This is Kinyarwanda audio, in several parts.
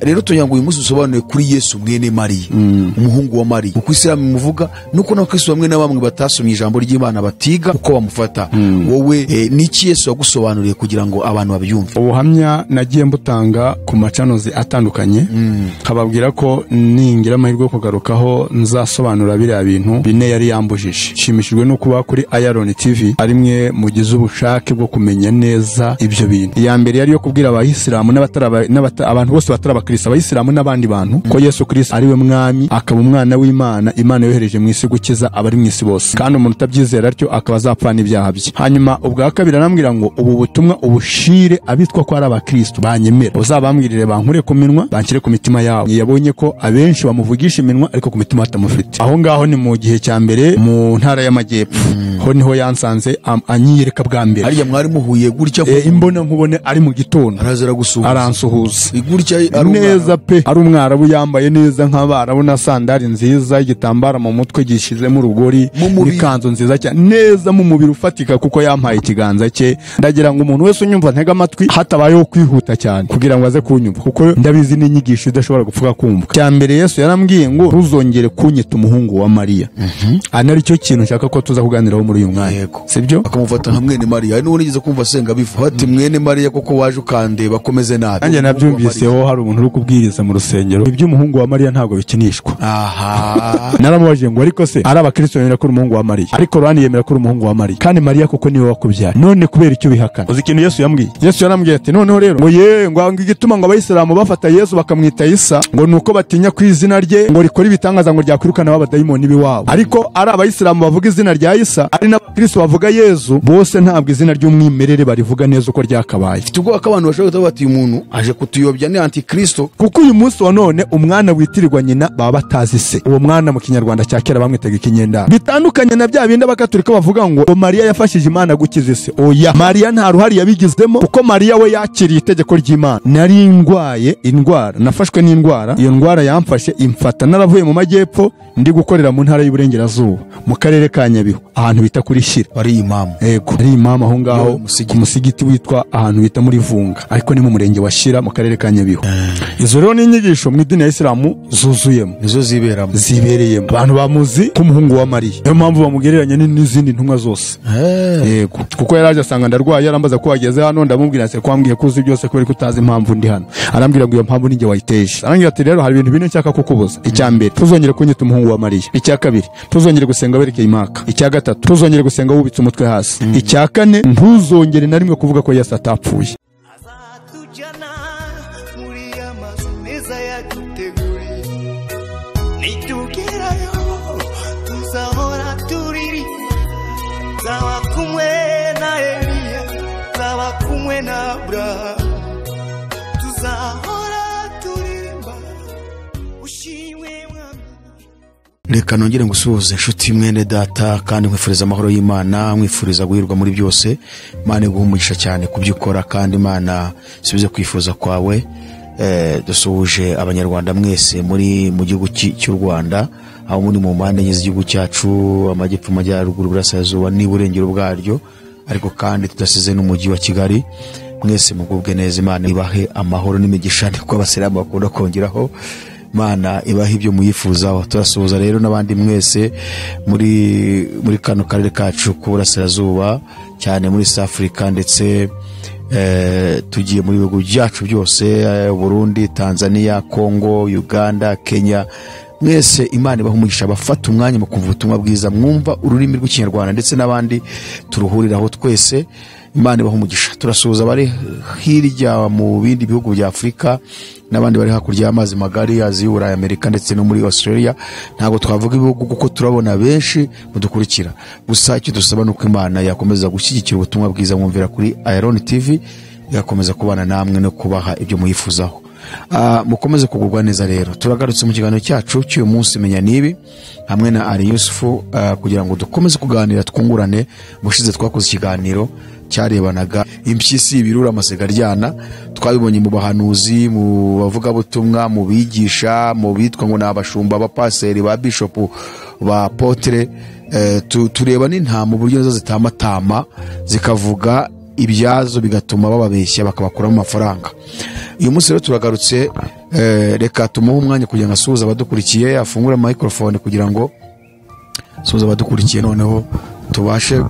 Rero tuyanguye umunsi usobanuye kuri Yesu mwene Mariya umuhungu wa Mariya uko Islam muvuga nuko na Kristo bamwe na bamwe batasomye ijambo ry'Imana batiga uko bamufata wowe niki Yesu yagusobanuriye kugira ngo abantu babyumve ubuhamya nagiye mbutanga ku macanozi atandukanye kababwira ko ningira amahirwe kugarukaho nzasobanura biriya bintu bine yari yambujije shimishijwe no kuba kuri AYALONI TV arimwe mugize ubushake bwo kumenya neza ibyo bintu ya mbere yari yo kubwira abayisilamu abantu bose bataraba abayisilamu n'abandi bantu ko Yesu Kristo ari we mwami akaba umwana w'Imana Imana yohereje mu isi gukiza abari mu isi bose kandi umuntu utabyizera atyo akaba azapfana ibyaha bye hanyuma ubwa kabiri arambwira ngo ubu butumwa ubushire abitwa ko ari abakristo banyemera uzabambwirire bankure ku minwa bankire ku mitima yabo yabonye ko abenshi bamuvugisha iminwa ariko ku mitima batamufite aho ngaho ni mu gihe cya mbere mu ntara y'amajyepfo ho niho yansanze anyiyereka bwa mbere ariya mwari muhuye gutya imbona nkubone ari mu gitondo arazira gusuhuza aransuhuza igurya neza pe ari umwarabu yambaye neza nk'abarabu na sandari nziza igitambara mu mutwe gishizemo urugori n'ikanzu nziza cyane neza mu mubiri ufatika kuko yampaye ikiganza cye ndagira ngo umuntu wese unyumva ntega amatwi hatabayeho kwihuta cyane kugira ngo aze kunyumva kuko ndabizi n'inyigisho idashobora gupfuka kumva cya mbere Yesu yarambwiye ngo ntuzongere kunyita umuhungu wa Mariya anari cyo kintu nshaka ko tuza kuganiraho muri uyu mwanya sibyo akamufata nka mwene Mariya n'uwo nigeze kumva senga bifu ati mwene Mariya koko waje ukandeba bakomeze nabi nanjye nabyumviseho hari umuntu uri kubwiriza mu rusengero iby'umuhungu wa Mariya ntabwo bikinishwa naramubajije ngo ariko se ari abakristo bemera ko umuhungu wa Mariya ariko Korani yemera ko umuhungu wa Mariya kandi Mariya koko niwe wakubyaye none kubera icyo bihakana uzi ikintu Yesu yambwiye Yesu yarambwiye ati noneho rero ngo igituma ngo abayisilamu bafata Yesu bakamwita Isa ngo nuko batinya ku izina rye ngo rikora ibitangaza ngo ryakwirukana abadayimoni biwabo ariko ari abayisilamu bavuga izina rya Isa ari n'abakristo bavuga Yesu bose ntabwo izina ry'umwimerere barivuga neza uko ryakabaye tugo akabantu bashobora kuba bati umuntu aje kutuyobya ni antikristo kuko uyu munsi wa none umwana witirirwa nyina baba batazi se uwo mwana mu kinyarwanda cya kera bamwitaga ikinyendaro bitandukanye na bya bindi abakatolika bavuga ngo Mariya yafashije Imana gukiza isi oya Mariya nta ruhari yabigizemo kuko Mariya we yakiriye itegeko ry'Imana nari ndwaye indwara nafashwe n'indwara iyo ndwara yamfashe imfata naravuye mu majyepfo ndi gukorera mu ntara y'Iburengerazuba mu karere ka Nyabihu ahantu bita kuri Shira ari imam ari imam aho ngaho ku musigiti witwa ahantu bita muri Vunga ariko ni mu murenge wa Shira mu karere ka Nyabihu izo rero n'inyigisho mu idini ya Islamu zuzuyemo nizo zibereyemo abantu bamuzi k'umuhungu wa Mariya niyo mpamvu bamugereranya n'izindi ntumwa zose yego kuko yaraje asanga ndarwaye arambaza ko wageze hano ndamubwira ati kwambwiye kuzi byose kubera ko utazi impamvu ndi hano arambwira ngo iyo mpamvu ninjye wayiteje arambwira ati rero hari ibintu bine nshaka kukubuza icya mbere tuzongere kunyita umuhungu wa Mariya icya kabiri tuzongere gusenga berekeye Imaka icya gatatu tuzongere gusenga wubitse umutwe hasi icya kane ntuzongere na rimwe kuvuga ko Yesu atapfuye reka nongere ngusuhuze inshuti mwene data kandi nkwifuriza amahoro y'Imana nkwifuriza guhirwa muri byose Imana iguhumugisha cyane kubyukora kandi Imana sibize kwifuza kwawe dusuhuje abanyarwanda mwese muri mu gihugu cy'u Rwanda aho muri mu mpande z'igihugu cyacu amajyepfo amajyaruguru burasirazuba n'Iburengero bwaryo ariko kandi tudasize n'umujyi wa Kigali mwese mugubwe neza Imana ibahe amahoro n'imigisha niko abasiramu bakunda kongeraho Mana ibahe ibyo muyifuzaho turasuhuza rero n'abandi mwese muri kano karere kacu k'Uburasirazuba cyane muri South Africa ndetse tugiye muri bihugu byacu byose Burundi Tanzania Congo Uganda Kenya mwese Imana ibahe umugisha bafata umwanya mu kumva ubutumwa bwiza mwumva ururimi rw'ikinyarwanda ndetse n'abandi turuhuriraho twese Imana ibahe umugisha turasuhuza bari hirya mu bindi bihugu bya Afrika n'abandi bari hakurya y'amazi magari Aziya Burayi Amerika ndetse no muri Australia ntago twavuga ibihugu kuko turabona benshi mudukurikira gusa icyo dusaba nuko Imana yakomeza gushyigikira ubutumwa bwiza mwumvira kuri AYALONI TV yakomeza kubana namwe no kubaha ibyo muyifuzaho mukomeze kugubwa neza rero turagarutse mu kiganiro cyacu cy'uyu munsi menya nibi hamwe na Ari Yusufu kugira ngo dukomeze kuganira twungurane bushize twakoze ikiganiro cyarebanaga impyisi ibirura amasegaryana twabibonye mu bahanuzi mu bavuga butumwa mu bigisha mu bitwa ngo nabashumba abapaseri ba bishop ba apotre tureba n'intama mu buryo zitamatama zikavuga ibyazo bigatuma bababeshya bakabakuramo amafaranga uyu munsi rero turagarutse, reka tumuhe umwanya kugira ngo asuhuze abadukurikiye, afungure microphone kugira ngo asuhuze abadukurikiye, noneho tubashe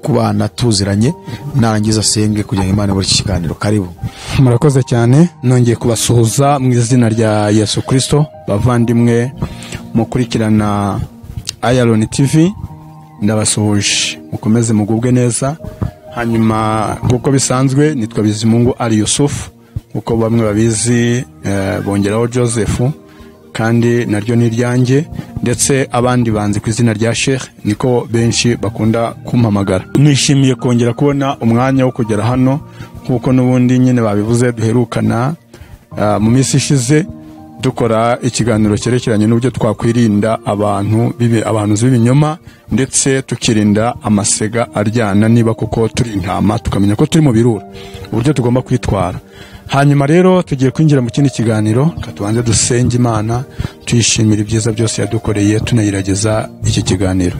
kubana tuziranye, narangiza asenge kugira ngo Imana ibure iki kiganiro. Karibu. Murakoze cyane, nongeye kubasuhuza mu izina rya Yesu Kristo. Bavandimwe mukurikirana AYALONI TV, ndabasuhuje, mukomeze mugubwe neza. Hanyuma kuko bisanzwe nitwa Bizimungu ari Yusufu, uko bamwe babizi, bongeraho Joseph, kandi naryo ni ryanjye, ndetse abandi banzi ku izina rya Sheikh Niko benshi bakunda kumpamagara. Nishimiye kongera kubona umwanya wo kugera hano, nkuko n'ubundi nyine babivuze duherukana mu minsi ishize dukora ikiganiro cyerekeranye n'uburyo twakwirinda abahanuzi b'ibinyoma, ndetse tukirinda amasega aryana niba kuko turi intama, tukamenya ko turi mu birura, uburyo tugomba kwitwara. Hanyuma rero tugiye kwinjira mu kindi kiganiro, katubanze dusenge Imana, tuyishimira ibyiza byose yadukoreye, tunayirageza iki kiganiro.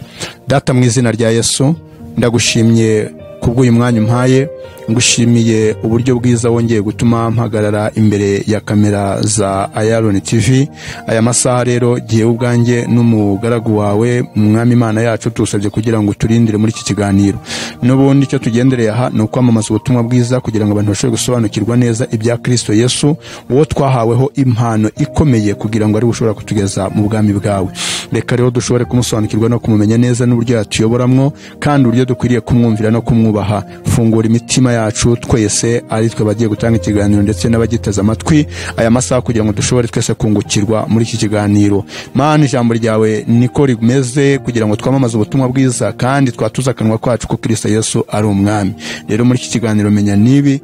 Data, mu izina rya Yesu, ndagushimye kubw'uyu mwanya umpaye, ngushimiye uburyo bwiza wongeye gutuma mpagarara imbere ya kamera za AYALONI TV. Aya masaha rero giye ubwanjye n'umugaragu wawe Mwami Imana yacu tusabye kugira ngo turindire muri iki kiganiro. N'ubundi icyo tugendereye aha ni ukwamamaza ubutumwa bwiza kugira ngo abantu bashobore gusobanukirwa neza ibya Kristo Yesu, uwo twahaweho impano ikomeye kugira ngo ari bushobora kutugeza mu bwami bwawe. Reka rero dushobore kumusobanukirwa no kumumenya neza n'uburyo yatuyoboramwo, kandi uburyo dukwiriye kumwumvira no kumwubaha. Fungura imitima yacu twese, ari twe bagiye gutanga ikiganiro ndetse n'abagiteza amatwi aya masaha, kugira ngo dushobore twese kungukirwa muri iki kiganiro. Mana, ijambo ryawe niko rimeze, kugira ngo twamamaze ubutumwa bwiza kandi twatuza akanwa kwacu ko Kristo Yesu ari umwami. Rero muri iki kiganiro menya nibi,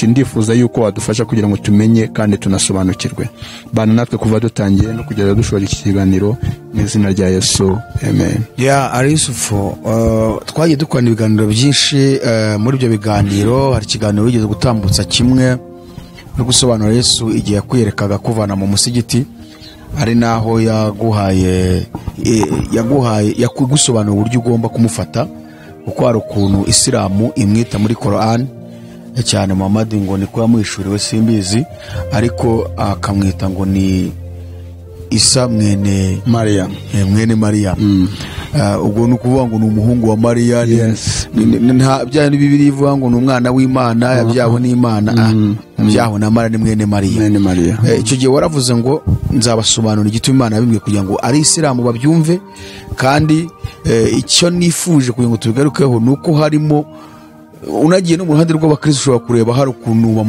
ndifuza yuko wadufasha kugira ngo tumenye kandi tunasobanukirwe. Bana natwe kuva dutangiye no kugeza dushobora iki kiganiro, mu izina rya Yesu, amen. Ari Yusufu, twagiye dukora ibiganiro byinshi. Muri ibyo biganiro hari ikiganiro wigeze gutambutsa kimwe no gusobanura Yesu igihe yakwiyerekaga kuvana mu musigiti, ari naho yagusobanura uburyo ugomba kumufata, kuko hari ukuntu Isilamu imwita muri Quran cyane Muhammad ngo niko yamwishuriwe, simbizi, ariko akamwita ngo ni Isa mwene Maria. Ubwo ni ukuvuga ngo ni umuhungu wa Mariya. Nta bya Bibiliya ivuga ngo ni umwana w'Imana, yabyawe n'Imana. Byabo na Mariya ni mwene Mariya. Icyo gihe waravuze ngo nzabasobanura igituma Imana yabimwe kugira ngo ari Isilamu babyumve, kandi icyo nifuje kugira ngo tubigarukeho ni uko harimo, unagiye no mu ruhande rw'abakristo ushobora kureba hari ukuntu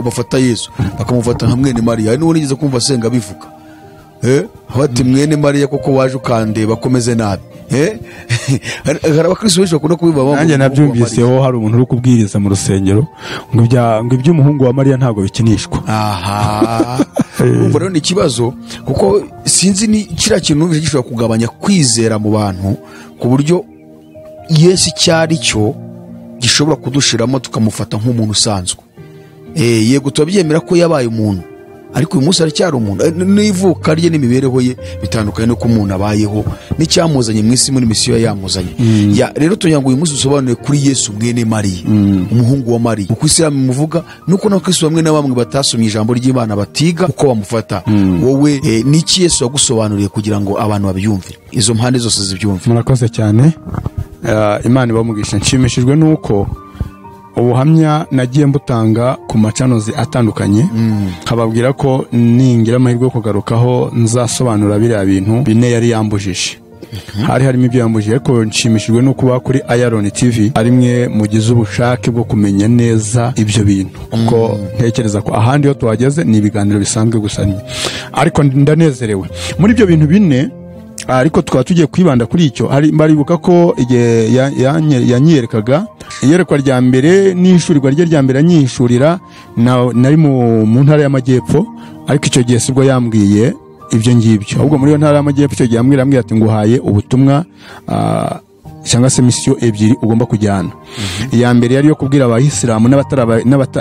bafata Yesu bakamufata nka mwene Mariya. Hari n'uwo nigeze kumva asenga bivuga hati mwene Mariya koko waje ukandeba bakomeze nabi. Hari abakristo benshi bakunda kubiba. Nanjye nabyumviseho hari umuntu uri kubwiriza mu rusengero ngo iby'umuhungu wa Mariya ntabwo bikinishwa. Ubwo rero ni ikibazo, kuko sinzi ni kiriya kintu numvise gishobora kugabanya kwizera mu bantu, ku buryo Yesu cyari cyo gishobora kudushiramo tukamufata nk'umuntu usanzwe. Yego tubyemera ko yabaye umuntu, ariko uyu munsi aracyari umuntu. N'ivuka rye n'imibereho ye bitandukanye no ku umuntu abayeho, n'icyamuzanye mu isi muri misiyo yamuzanye. Rero tugira ngo uyu munsi dusobanure kuri Yesu mwene Mariya, umuhungu wa Mariya. Uko Isilamu imuvuga nuko n'abakristo bamwe na bamwe batasomye ijambo ry'Imana batiga uko bamufata. Wowe niki Yesu yagusobanuriye kugira ngo abantu babyumve, izo mpande zose zibyumve? Murakoze cyane. Imana ibamugisha. Nshimishijwe nuko ubuhamya nagiye mbutanga ku machanozi atandukanye, nkababwira ko ningira amahirwe yo kugarukaho nzasobanura biriya bintu bine yari yambujije. Harimo ibyo yambujije, ariko nshimishijwe no kuba kuri AYALONI TV ari mwe mugize ubushake bwo kumenya neza ibyo bintu, kuko ntekereza ko ahandi yo tuhageze ni ibiganiro bisanzwe gusa. Ariko ndanezerewe muri ibyo bintu bine, ariko tukaba tugiye kwibanda kuri icyo. Baribuka ko igihe yanyerekaga iyerekwa rya mbere n'ishurirwa rye rya mbere anyihishurira, nari mu ntara y'Amajyepfo, ariko icyo gihe sibwo yambwiye ibyo ngibyo. Ahubwo muri iyo ntara y'Amajyepfo icyo gihe yambwiye ati nguhaye ubutumwa cyangwa se misiyo ebyiri ugomba kujyana. iya mbere yari yo kubwira abayisilamu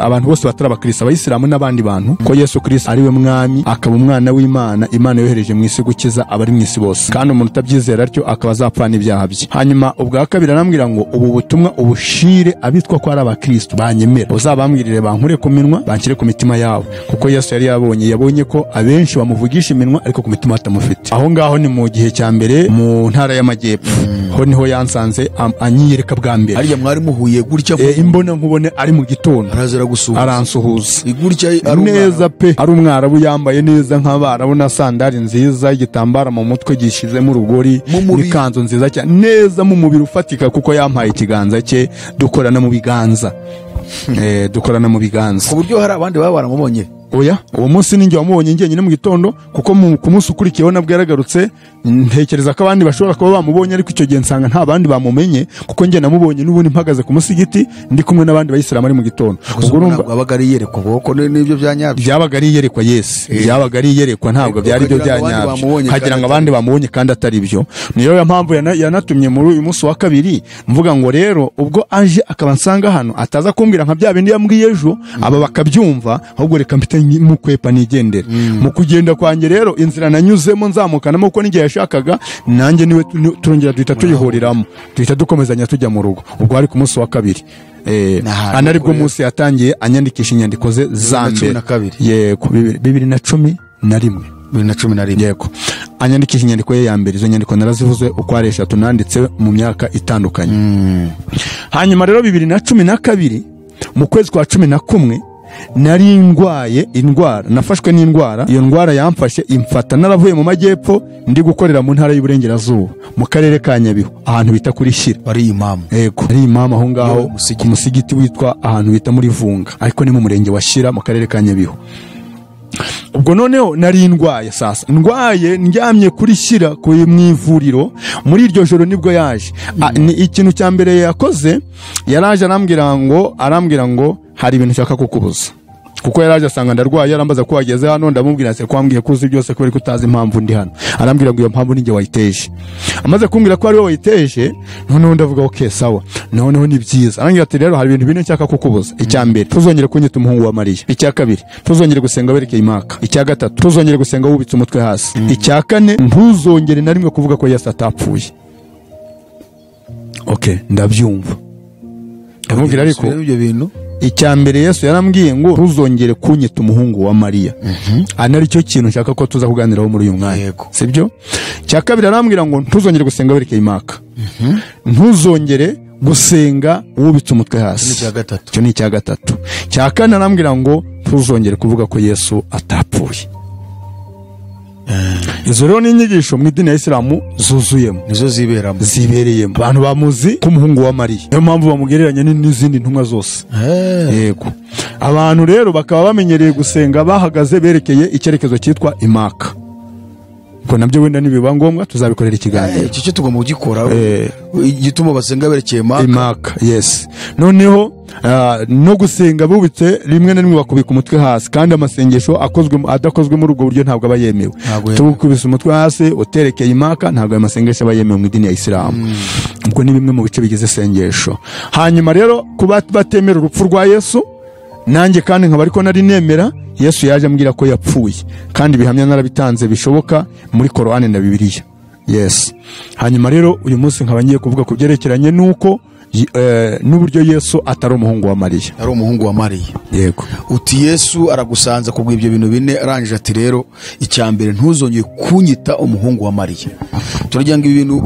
abantu bose batari abakristo, abayisilamu n'abandi bantu ko Yesu Kristo ari we mwami, akaba umwana w'Imana, Imana yohereje mu isi gukiza abari mu isi bose, kandi umuntu utabyizera atyo akaba azapfana ibyaha bye. Hanyuma ubwa kabiri arambwira ngo ubu butumwa ubushire abitwa ko ari abakristo banyemera, uzabambwirire bankure ku minwa banshyire ku mitima yabo, kuko Yesu yari yabonye ko abenshi bamuvugisha iminwa ariko ku mitima batamufite. Aho ngaho ni mu gihe cya mbere mu ntara y'Amajyepfo, ho niho yansanze anyiyereka bwa mbere. Ariya mwari muhuye gutya imbona nkubone ari mu gitondo arazira gusuhuza, aransuhuza igutya neza pe, ari umwarabu yambaye neza nk'abarabu na sandari nziza, igitambara mu mutwe gishizemo urugori n'ikanzu nziza cyane, neza mu mubiri ufatika, kuko yampaye ikiganza cye dukorana mu biganza. Dukorana mu biganza ku buryo hari abandi baba baramubonye. Oya, uwo munsi ninjye wamubonye njye nyine mu gitondo, kuko ku munsi ukurikiyeho nabwo yaragarutse. Ntekereza ko abandi bashobora kuba bamubonye, ariko icyo gihe nsanga nta bandi bamumenye, kuko njye namubonye n'ubundi mpagaze ku Musigiti ndi kumwe n'abandi bayisilamu ari mu gitondo. Ubwo urumva babaga ari yerekwa, kuko n'ibyo byanyabyo byabaga ari yerekwa. Yes, byabaga ari yerekwa, ntabwo byari byo byanyabyo, hagira ngo abandi bamubonye kandi atari byo. Niyo mpamvu yanatumye muri uyu munsi wa kabiri mvuga ngo rero ubwo aje akaba nsanga hano ataza kumbwira nka bya bindi yambwiye ejo, aba bakabyumva, ahubwo reka mpite mukwepa nigendere. Mu kugenda kwanjye rero inzira nanyuzemo nzamukanamo, kuko n'igihe yashakaga nanjye niwe turongera duhita tuyihuriramo, duhita dukomezanya tujya mu rugo. Ubwo ari ku munsi wa kabiri anaribwo munsi yatangiye anyandikisha inyandiko ze za mbere. Yego, 2011 yego, anyandikisha inyandiko ye ya mbere. Izo nyandiko narazivuze uko ari 3 nanditse mu myaka itandukanye. Hanyuma rero 2012 mu kwezi kwa 11 nari ndwaye indwara, nafashwe n'indwara. Iyo ndwara yamfashe imfata naravuye mu Majyepfo ndi gukorera mu ntara y'Uburengerazuba mu karere ka Nyabihu, ahantu bita kuri Shyira. Ari imama. Yego, ari imama aho ngaho ku Musigiti witwa ahantu bita muri Vunga, ariko ni mu murenge wa Shyira mu karere ka Nyabihu. Ubwo noneho nari ndwaye, sasa ndwaye ndyamye kuri Shyira mu ivuriro. Muri iryo joro nibwo yaje. Ni ikintu cya mbere yakoze, yaraje arambwira ngo hari ibintu nshaka kukubuza, kuko yaraje asanga ndarwaye. Yarambaza ko wageze hano, ndamubwira ati kwambwiye kuzi byose kubera ko utazi impamvu ndi hano. Arambwira ngo iyo mpamvu ninjye wayiteje. Amaze kumbwira ko ari we wayiteje, noneho ndavuga okay sawa, noneho ni byiza. Arambwira ati rero hari ibintu bine nshaka kukubuza. Icya mbere, tuzongere kunyita umuhungu wa Mariya. Icya kabiri, tuzongere gusenga werekeye Imaka. Icya gatatu, tuzongere gusenga wubitse umutwe hasi. Icya kane, ntuzongere na rimwe kuvuga ko Yesu atapfuye. Okay, ndabyumva. Ndamubwira ariko ibyo bintu icya mbere Yesu yarambwiye ngo ntuzongere kunyita umuhungu wa Mariya. Anari cyo kintu nshaka ko tuza kuganiraho muri uyu mwanya, sibyo? Cya kabiri arambwira ngo ntuzongere gusenga werekeye Imaka. Ntuzongere gusenga wubitse umutwe hasi. Cyo ni icya gatatu. Cya kane arambwira ngo ntuzongere kuvuga ko Yesu atapfuye. Izo rero ni inyigisho mu idini ya Isilamu zuzuyemo, nizo zibereyemo. Abantu bamuzi ko umuhungu wa Mariya, niyo mpamvu bamugereranya n'izindi ntumwa zose. Yego, abantu rero bakaba bamenyereye gusenga bahagaze berekeye icyerekezo cyitwa Imaka. Ko nabyo wenda nibiba ngombwa tuzabikorera ikiganiro. Cyo tugomba kugikora, igituma basenga berekeye Imaka. Yes, noneho no gusenga bubitse rimwe na rimwe bakubika umutwe hasi, kandi amasengesho adakozwe muri ubwo buryo ntabwo aba yemewe. Tukubisa umutwe hasi uterekeye Imaka, ntabwo amasengesho aba yemewe mu idini ya Isilamu. Ubwo ni bimwe mu bice bigize sengesho. Hanyuma rero kuba batemera urupfu rwa Yesu, nanjye kandi nkaba ariko nari nemera. Yesu yaje ambwira ko yapfuye, kandi bihamya narabitanze bishoboka muri Korani na Bibiliya. Yes. Hanyuma rero uyu munsi nkaba ngiye kuvuga ku byerekeranye nuko n'uburyo Yesu atari umuhungu wa Mariya. Ari umuhungu wa Mariya. Yego. Uti Yesu aragusanza kubwa ibyo bintu bine, arangije ati rero icya mbere ntuzongeye kunyita umuhungu wa Mariya. Turagira ngo ibi bintu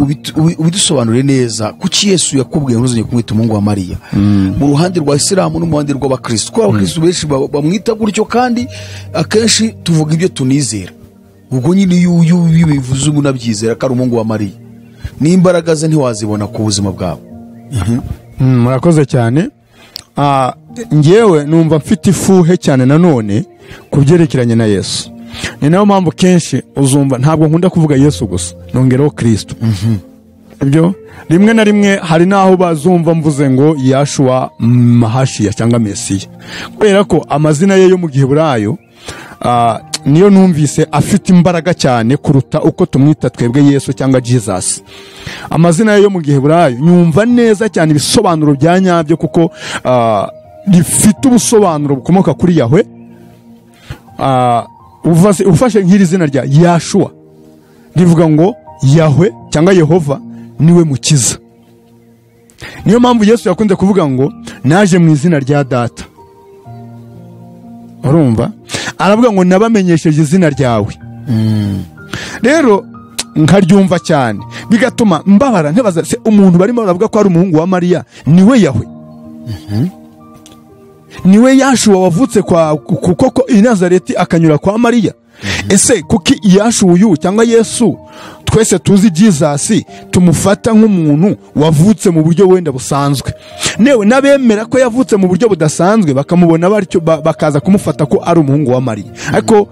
ubidusobanure neza. Kuki Yesu yakubwiye ntuzongeye kumwita umuhungu wa Mariya? Mu ruhande rwa Isilamu no mu ruhande rw'Abakristo, kuko Abakristo benshi bamwita gutyo, kandi akenshi tuvuga ibyo tunizera. Ubwo nyine iyo bivuze ubu nabyizera ko ari umuhungu wa Mariya, n'imbaraga ze ntiwazibona ku buzima bwawe. Murakoze cyane. Ngewe numva mfite ifuhe cyane nanone ku byerekeranye na Yesu. Ni nayo mpamvu kenshi uzumva ntabwo nkunda kuvuga Yesu gusa, nongeraho Kristo. Ibyo rimwe na rimwe hari naho bazumva mvuze ngo Yashua Mahashiya cyangwa Mesiya, kubera ko amazina ye yo mu Giheburayo niyo numvise afite imbaraga cyane kuruta uko tumwita twebwe Yesu cyangwa Jesus. Amazina yo mu Giheburayo nyumva neza cyane ibisobanuro bya nyabyo kuko rifite ubusobanuro bukomoka kuri Yahwe. Ufashe nk'iri zina rya Yashua rivuga ngo Yahwe cyangwa Yehova niwe mukiza. Niyo mpamvu Yesu yakunze kuvuga ngo naje mu izina rya Data. Urumva? Aravuga ngo nabamenyesheje izina ryawe. Rero nkaryumva cyane bigatuma mbabara ntebaza se umuntu barimo baravuga ko ari umuhungu wa Mariya niwe Yahwe. Niwe Yashua wavutse kuko i Nazareti akanyura kwa Mariya. Ese kuki Yashua uyu cyangwa Yesu twese tuzi Jesus tumufata nk'umuntu wavutse mu buryo wenda busanzwe, newe nabemera ko yavutse mu buryo budasanzwe bakamubona batyo bakaza kumufata ko ari umuhungu wa Mariya. Ariko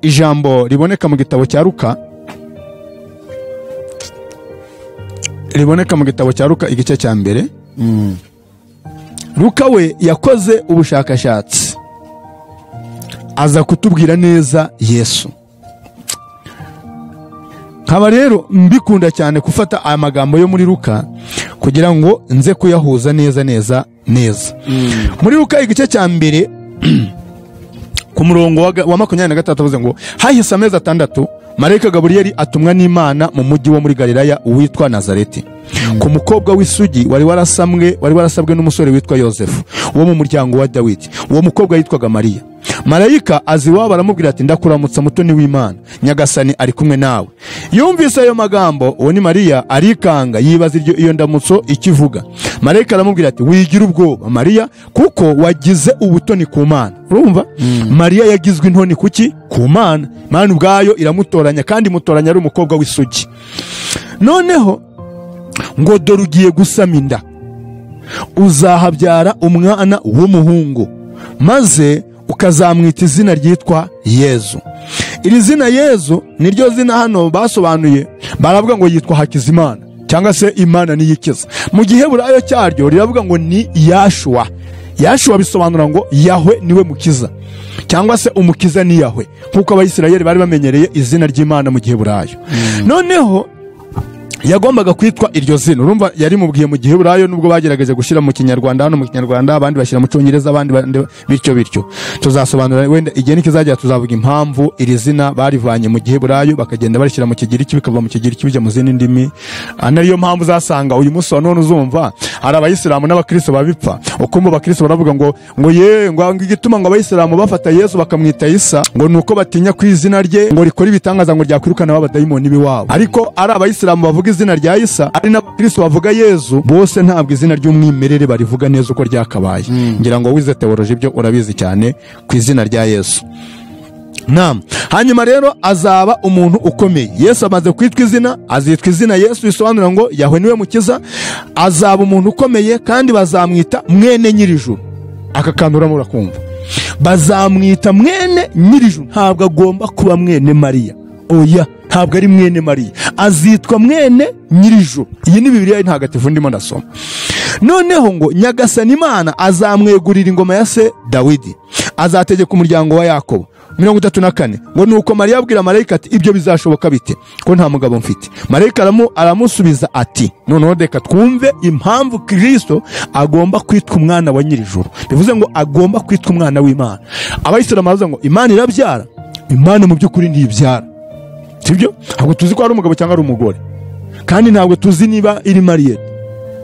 ijambo riboneka mu gitabo cya Luka, igice cya mbere. Luka we yakoze ubushakashatsi aza kutubwira neza Yesu. Nkaba rero mbikunda cyane gufata aya magambo yo muri Luka kugira ngo nze kuyahuza neza. Muri Luka igice cya mbere ku murongo wa 23 avuze ngo hahise amezi 6 marayika Gaburiyeli atumwa n'Imana mu mujyi wo muri Galilaya witwa Nazareti ku mukobwa w'isugi wari warasabwe n'umusore witwa Yosefu wo mu muryango wa Dawidi. Uwo mukobwa yitwaga Mariya. Marayika aziwabo aramubwira ati ndakuramutsa mutoni w'Imana, Nyagasani ari kumwe nawe. Yumvise ayo magambo uwo ni Mariya arikanga yibaza iyo ndamutso ikivuga. Marayika aramubwira ati wigira ubwoba Mariya kuko wagize ubutoni ku Mana. Urumva? Mariya yagizwe intoni kuki? Ku Mana. Imana ubwayo iramutoranya kandi mutoranya ari umukobwa w'isugi. Noneho ngo dore ugiye gusama inda, uzahabyara umwana w'umuhungu, maze ukazamwita izina ryitwa Yesu. Iri zina Yesu niryo zina hano basobanuye baravuga ngo yitwa Hakizimana cyangwa se Imana niyikiza. Mu Giheburayo cyaryo riravuga ngo ni Yashua. Yashua bisobanura ngo Yahwe niwe mukiza cyangwa se umukiza ni Yahwe, kuko Abayisirayeli bari bamenyereye izina ry'Imana mu Giheburayo. Noneho yagombaga kwitwa iryo zina. Urumva yari mubwiye mu Giheburayo nubwo bagerageje gushyira mu Kinyarwanda, hano mu Kinyarwanda abandi bashyira mu Cyongereza, abandi bityo tuzasobanura wenda igihe nikizajya tuzavuga impamvu iri zina barivanye mu Giheburayo bakagenda barishyira mu Kigiriki bikava mu Kigiriki bijya mu zindi ndimi. Ariyo mpamvu uzasanga uyu munsi wa none uzumva hari Abayisilamu n'Abakristo babipfa, ukumva Abakristo baravuga ngo igituma ngo Abayisilamu bafata Yesu bakamwita Isa ngo nuko batinya ku izina rye ngo rikora ibitangaza ngo ryakwirukana abadayimoni biwabo. Ariko ari Abayisilamu bavuga izina rya Isa ari n'Abakristo bavuga Yesu, bose ntabwo izina ry'umwimerere barivuga neza uko ryakabaye. Ngira ngo wize theology byo urabizi cyane ku izina rya Yesu. Hanyuma rero azaba umuntu ukomeye. Yesu amaze kwitwa izina, azitwa izina Yesu bisobanura ngo Yahwe niwe mukiza. Azaba umuntu ukomeye kandi bazamwita mwene nyir'ijuru. Aka kantu urakumva, bazamwita mwene nyir'ijuru. Ntabwo agomba kuba mwene Mariya, oya, ntabwo ari mwene Mariya, azitwa mwene nyir'ijuru. Iyi ni Bibiliya ntagatifu ndimo ndasoma. Noneho ngo Nyagasani Imana azamwegurira ingoma ya se Dawidi, azategeka umuryango wa Yakobo. 34 ngo nuko Mariya abwira marayika ati ibyo bizashoboka bite ko nta mugabo mfite? Marayika aramusubiza ati noneho reka twumve impamvu Kristo agomba kwitwa umwana wa nyir'ijuru. Bivuze ngo agomba kwitwa umwana w'Imana. Abayisilamu bavuga ngo Imana irabyara. Imana mu by'ukuri ntibyara, sibyo? Ntabwo tuzi ko ari umugabo cyangwa ari umugore, kandi ntabwo tuzi niba iri Mariya,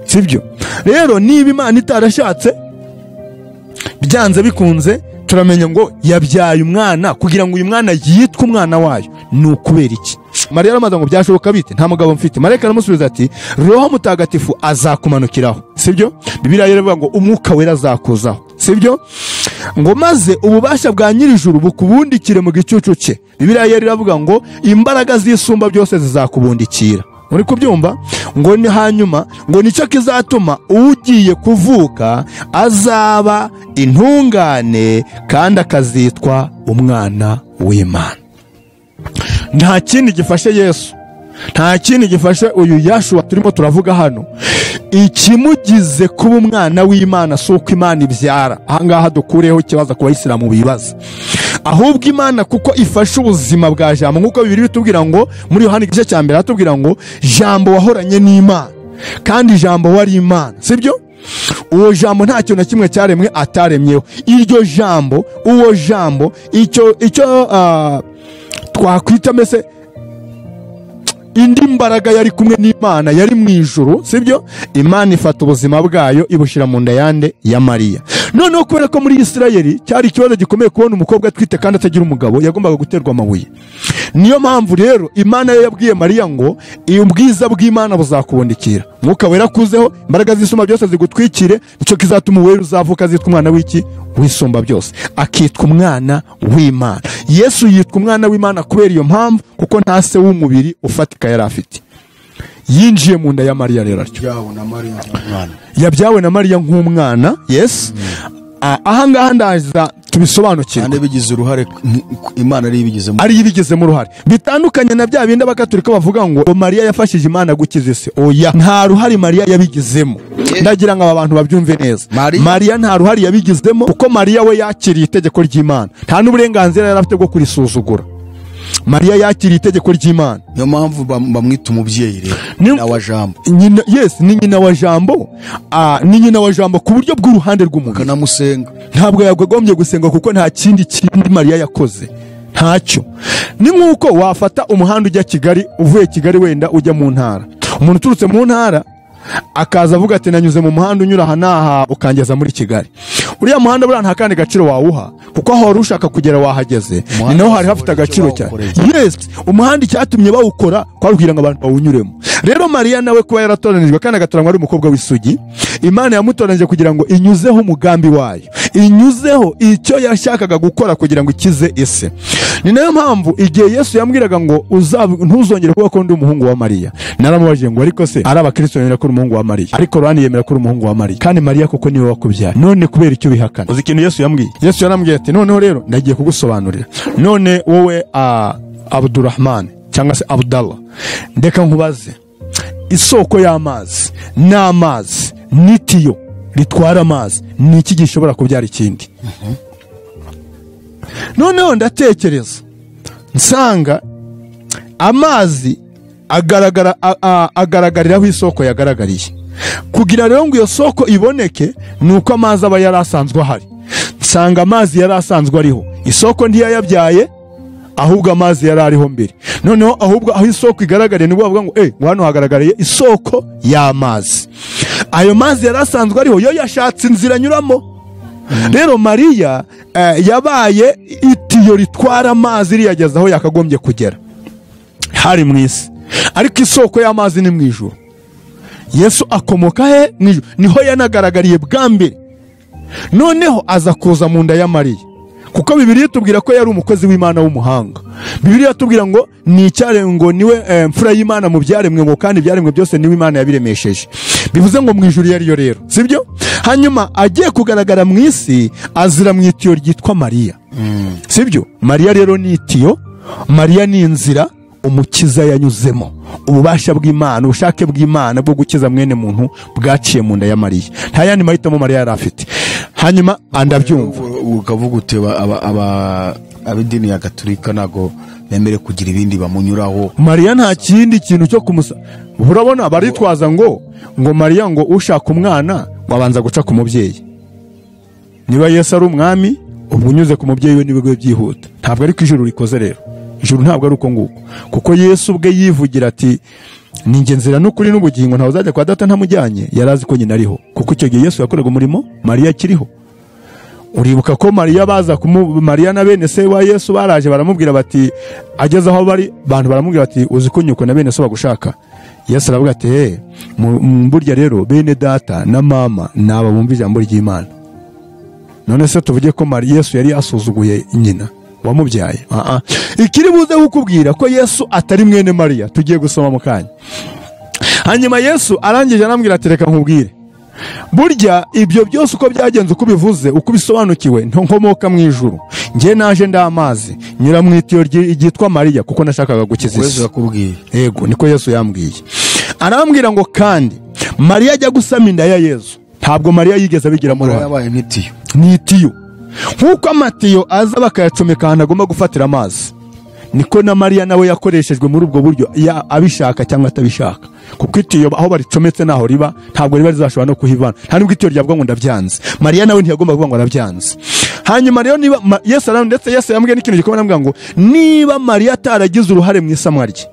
sibyo? Rero niba Imana itarashatse byanze bikunze turamenya ngo yabyaye umwana kugira ngo uyu mwana yitwe umwana wayo. Ni ukubera iki? Mariya aramaze ngo byashoboka bite? Nta mugabo mfite. Marayika aramusubiza ati Roho Mutagatifu azakumanukiraho, sibyo? Bibiliya iravuga ngo umwuka wera azakuzaho, sibyo? Ngo maze ububasha bwa nyir'ijuru bukubundikire mu gicucu cye. Bibiliya iravuga ngo imbaraga z'isumba byose zizakubundikira. Muri kubyumva? Ngo ni hanyuma ngo nicyo kizatuma ugiye kuvuka azaba intungane kandi akazitwa umwana w'Imana. Nta kindi gifashe Yesu, nta kindi gifashe uyu Yashua turimo turavuga hano. Ikimugize kuba umwana w'Imana si uko Imana ibyara. Ahangaha dukureho ikibazo ku Bayisilamu bibaza. ahubwo Imana kuko ifashe ubuzima bwa jambo nk'uko Bibiliya bitubwira ngo muri Yohana igice cya mbere hatubwira ngo jambo wahoranye n'Imana kandi jambo wari Imana, sibyo? Uwo jambo nta kintu na kimwe cyaremwe ataremyeho. Iryo jambo, uwo jambo, icyo twakwita mbese indi mbaraga yari kumwe n'Imana, yari mu ijuru, sibyo? Imana ifata ubuzima bwayo ibushira mu nda yande ya Mariya. Noneho kubera ko muri Isirayeli cyari ikibazo gikomeye kubona umukobwa atwite kandi atagira umugabo, yagombaga guterwa amabuye. Niyo mpamvu rero Imana yabwiye Mariya ngo ubwiza bw'Imana buzakubonekera, Mwuka Wera kuzeho, imbaraga z'Isumba byose zigutwikire, nicyo kizatuma uwera uzavuka azitwa umwana w'iki? W'Isumba byose, akitwa umwana w'Imana. Yesu yitwa umwana w'Imana kubera iyo mpamvu, kuko nta se w'umubiri ufatika yari afite. Yinjiye mu nda ya Mariya rero atyo. Yabyawe na Mariya nk'umwana. Yes. Ahangaha ndaza tubisobanukirwa. Kandi bigize uruhare Imana ari ibigizemo uruhare. Bitandukanye na bya bindi abakatolika bavuga ngo Mariya yafashije Imana gukiza isi. Oya, nta ruhare Mariya yabigizemo. Ndagira ngo aba bantu babyumve neza. Mariya nta ruhare yabigizemo, kuko Mariya we yakiriye itegeko ry'Imana. Nta n'uburenganzira yari afite bwo kurisuzugura. Mariya yakiriye itegeko ry'Imana. Niyo mpamvu bamwita umubyeyi rero, nyina wa jambo. Yes, ni nyina wa jambo. Ni nyina wa jambo ku buryo bw'uruhande rw'umubiri. Kanamusenga. Ntabwo yagombye gusenga kuko nta kindi Mariya yakoze. Ntacyo. Ni nk'uko wafata umuhanda ujya Kigali, uvuye Kigali wenda ujya mu ntara. Umuntu uturutse mu ntara akaza avuga ati nanyuze mu muhanda unyura aha n'aha ukangeza muri Kigali. Uriya muhanda buriya nta kandi gaciro wawuha, kuko aho wari ushaka kugera wahageze, ni naho hari hafite agaciro cyane. Yes, umuhanda icyatumye bawukora kwabwira ngo abantu bawunyuremo. Rero Mariya nawe kuba yaratoranijwe kandi agatoranywa ari umukobwa w'isugi, Imana yamutoranije kugira ngo inyuzeho umugambi wayo, inyuzeho icyo yashakaga gukora kugira ngo ikize isi. Ni nayo mpamvu igihe Yesu yambwiraga ngo ntuzongere kuba ko ndi umuhungu wa Mariya, naramubajije ngo ariko se ari abakristo bemera ko uri umuhungu wa Mariya, ariko Rwani yemera ko uri umuhungu wa Mariya, kandi Mariya kuko niwe wakubyaye. None kubera icyo bihakana? Uzi ikintu Yesu yambwiye? Yesu yarambwiye ati noneho rero ndagiye kugusobanurira. None wowe Abdurrahman cyangwa se Abdallah, ndeka nkubaze, isoko y'amazi n'amazi n'itiyo ritwara amazi ni iki gishobora kubyara ikindi? Noneho ndatekereza nsanga amazi agaragariraho isoko yagaragariye. Kugira rero ngo iyo soko iboneke nuko amazi aba yarasanzwe ahari. Nsanga amazi yarasanzwe ariho, isoko ntiyayabyaye, ahubwo amazi yari ariho mbere. Noneho ahubwo aho isoko igaragariye nibwo bavuga ngo hano hagaragariye isoko y'amazi. Ayo mazi yarasanzwe ariho, yo yashatse inzira anyuramo. Rero Mariya yabaye itiyo ritwara amazi riyageza aho yakagombye kugera, hari mu isi, ariko isoko y'amazi ni mu ijuru. Yesu akomoka he? Mu ijuru. Niho yanagaragariye bwa mbere. Noneho aza kuza mu nda ya Mariya, kuko Bibiliya itubwira ko yari umukozi w'Imana w'umuhanga. Bibiliya itubwira ngo ni icyaremwe, ngo niwe mfura y'Imana mu byaremwe, ngo kandi ibyaremwe byose niwe Imana yabiremesheje. Bivuze ngo mu ijuru yariyo rero, sibyo? Hanyuma agiye kugaragara mu isi azira mu itiyo ryitwa Mariya. Sibyo? Mariya rero ni itiyo, Mariya ni inzira umukiza yanyuzemo. Ububasha bw'Imana, ubushake bw'Imana bwo gukiza mwene muntu bwaciye mu nda ya Mariya. Nta yandi mahitamo Mariya yari afite. Hanyuma andabyumva ukavuga uteba ab'idini ya Gatolika nago bemere kugira ibindi bamunyuraho. Mariya nta kindi kintu cyo kumusa. Urabona baritwaza ngo Mariya ngo ushaka umwana wabanza guca ku mubyeyi. Niba Yesu ari umwami, ubwo unyuze ku mubyeyi we nibwo byihuta. Ntabwo ari ijuru rikoze rero. Ijuru ntabwo ari uko nguko, kuko Yesu ubwe yivugira ati ninjye nzira n'ukuri n'ubugingo, ntawe uzajya kwa Data ntamujyanye. Yarazi ko nyina ariho, kuko icyo gihe Yesu yakoraga umurimo Mariya akiriho. Uribuka ko Mariya na bene se wa Yesu baraje baramubwira bati, ageze aho bari abantu baramubwira bati uzi ko nyuko na bene se bagushaka. Yesu aravuga ati burya rero bene data na mama naba bumva ijambo ry'Imana. None se tuvuge ko Yesu yari asuzuguye nyina wamubyaye? Ikiri buze kukubwira ko Yesu atari mwene Mariya tugiye gusoma mu kanya. Hanyuma Yesu arangije arambwira ati reka nkubwire, burya ibyo byose uko byagenze, uko bivuze, uko bisobanukiwe, nkomoka mu ijuru. Ngiye naje ndamazi nyura mu itiyo ryitwa Mariya kuko nashakaga gukiza isi. Yego, niko Yesu yambwiye. Arambwira ngo kandi Mariya ajya gusama inda ya Yesu, ntabwo Mariya yigeze abigira mu ruhare. Yabaye nk'itiyo. Ni itiyo. nk'uko amatiyo aza bakayacomeka ahantu agomba gufatira amazi, niko na Mariya nawe yakoreshejwe muri ubwo buryo, abishaka cyangwa atabishaka, kuko itiyo aho baricometse naho riba ntabwo riba rizashobora no kuhivana, nta nubwo itiyo ryavuga ngo ndabyanze. Mariya nawe ntiyagomba kuvuga ngo arabyanze. Hanyuma rero niba Yesu yambwiye n'ikintu gikomeye, namubwira ngo niba Mariya ataragize uruhare mu isamwa rye,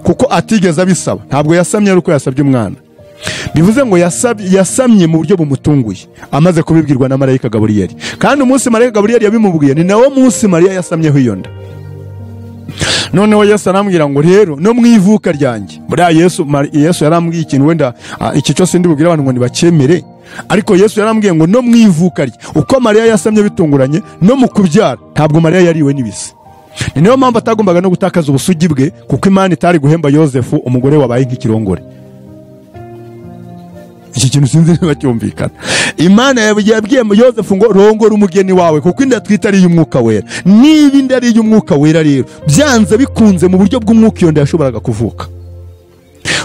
kuko atigeze abisaba, ntabwo yasamye ari uko yasabye umwana, bivuze ngo yasamye mu buryo bumutunguye, amaze kubibwirwa na marayika Gaburiyeli. Kandi umunsi marayika Gaburiyeli yabimubwiye ni nawo munsi Mariya yasamyeho iyo nda. Noneho Yesu arambwira ngo rero no mu ivuka ryanjye, buriya Yesu yarambwiye ikintu wenda iki cyose ndibubwira abantu ngo ntibakemere, ariko Yesu yarambwiye ngo no mu ivuka rye, uko Mariya yasamye bitunguranye, no mu kubyara ntabwo Mariya yariwe n'ibise. Ni niyo mpamvu atagombaga no gutakaza ubusugi bwe, kuko Imana itari guhemba Yosefu umugore wabaye nk'ikirongore. Iki kintu sinzi niba cyumvikana. Imana yabwiye Yosefu ngo rongora umugeni wawe, kuko inda twita ari y'umwuka wera. Niba inda ari y'umwuka wera rero, byanze bikunze mu buryo bw'umwuka iyo nda yashoboraga kuvuka.